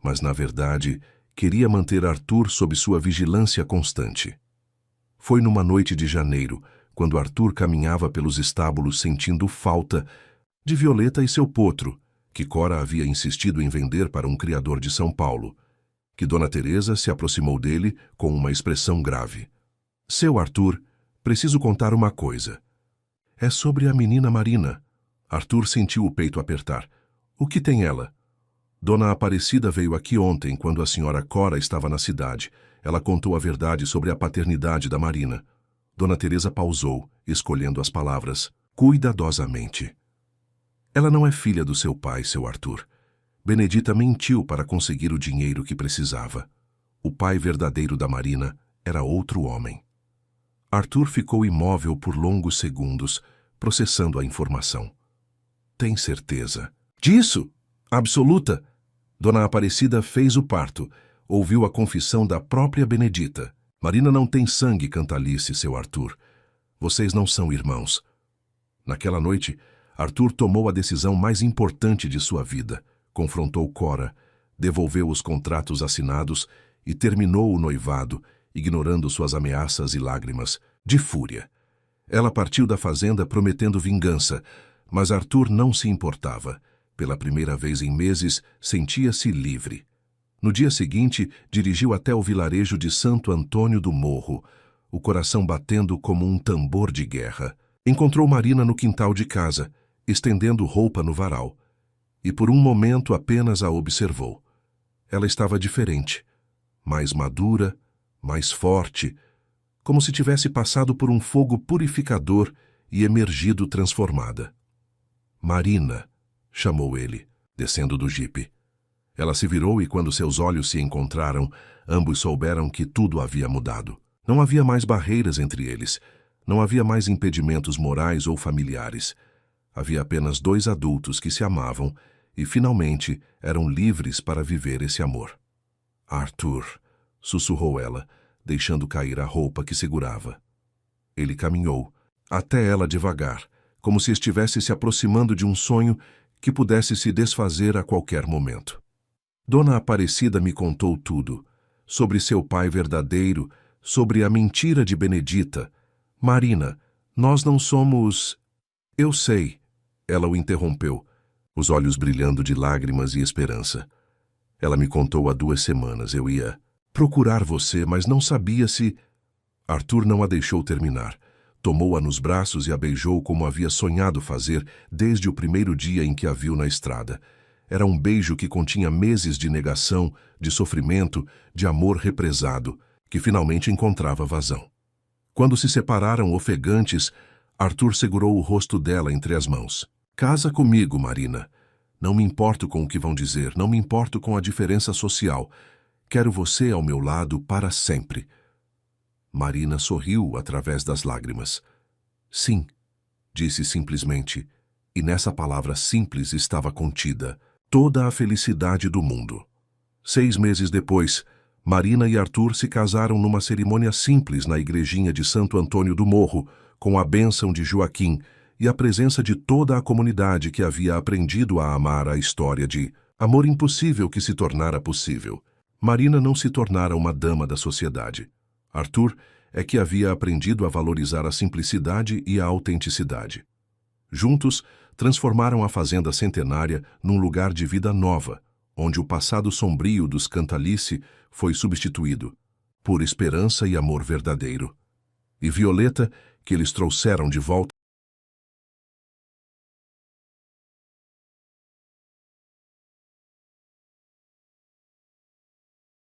mas, na verdade, queria manter Arthur sob sua vigilância constante. Foi numa noite de janeiro, quando Arthur caminhava pelos estábulos sentindo falta de Violeta e seu potro, que Cora havia insistido em vender para um criador de São Paulo, que Dona Teresa se aproximou dele com uma expressão grave. Seu Arthur, preciso contar uma coisa. É sobre a menina Marina. Arthur sentiu o peito apertar. O que tem ela? Dona Aparecida veio aqui ontem, quando a senhora Cora estava na cidade. Ela contou a verdade sobre a paternidade da Marina. Dona Teresa pausou, escolhendo as palavras cuidadosamente. Ela não é filha do seu pai, seu Arthur. Benedita mentiu para conseguir o dinheiro que precisava. O pai verdadeiro da Marina era outro homem. Arthur ficou imóvel por longos segundos, processando a informação. Tem certeza? Disso? Absoluta. Dona Aparecida fez o parto. Ouviu a confissão da própria Benedita. Marina não tem sangue Cantalice, seu Arthur. Vocês não são irmãos. Naquela noite, Arthur tomou a decisão mais importante de sua vida. Confrontou Cora, devolveu os contratos assinados e terminou o noivado, ignorando suas ameaças e lágrimas, de fúria. Ela partiu da fazenda prometendo vingança, mas Arthur não se importava. Pela primeira vez em meses, sentia-se livre. No dia seguinte, dirigiu até o vilarejo de Santo Antônio do Morro, o coração batendo como um tambor de guerra. Encontrou Marina no quintal de casa, estendendo roupa no varal, e por um momento apenas a observou. Ela estava diferente, mais madura, mais forte, como se tivesse passado por um fogo purificador e emergido transformada. Marina, chamou ele, descendo do jipe. Ela se virou e quando seus olhos se encontraram, ambos souberam que tudo havia mudado. Não havia mais barreiras entre eles. Não havia mais impedimentos morais ou familiares. Havia apenas 2 adultos que se amavam e, finalmente, eram livres para viver esse amor. Arthur, sussurrou ela, deixando cair a roupa que segurava. Ele caminhou, até ela devagar, como se estivesse se aproximando de um sonho que pudesse se desfazer a qualquer momento. Dona Aparecida me contou tudo, sobre seu pai verdadeiro, sobre a mentira de Benedita. Marina, nós não somos... Eu sei, ela o interrompeu. os olhos brilhando de lágrimas e esperança. Ela me contou há 2 semanas. Eu ia procurar você, mas não sabia se... Arthur não a deixou terminar. Tomou-a nos braços e a beijou como havia sonhado fazer desde o primeiro dia em que a viu na estrada. Era um beijo que continha meses de negação, de sofrimento, de amor represado, que finalmente encontrava vazão. Quando se separaram ofegantes, Arthur segurou o rosto dela entre as mãos. Casa comigo, Marina. Não me importo com o que vão dizer, não me importo com a diferença social. Quero você ao meu lado para sempre. Marina sorriu através das lágrimas. Sim, disse simplesmente, e nessa palavra simples estava contida toda a felicidade do mundo. 6 meses depois, Marina e Arthur se casaram numa cerimônia simples na igrejinha de Santo Antônio do Morro, com a bênção de Joaquim e a presença de toda a comunidade que havia aprendido a amar a história de amor impossível que se tornara possível. Marina não se tornara uma dama da sociedade. Arthur é que havia aprendido a valorizar a simplicidade e a autenticidade. Juntos, transformaram a fazenda centenária num lugar de vida nova, onde o passado sombrio dos Cantalice foi substituído por esperança e amor verdadeiro. E Violeta, que eles trouxeram de volta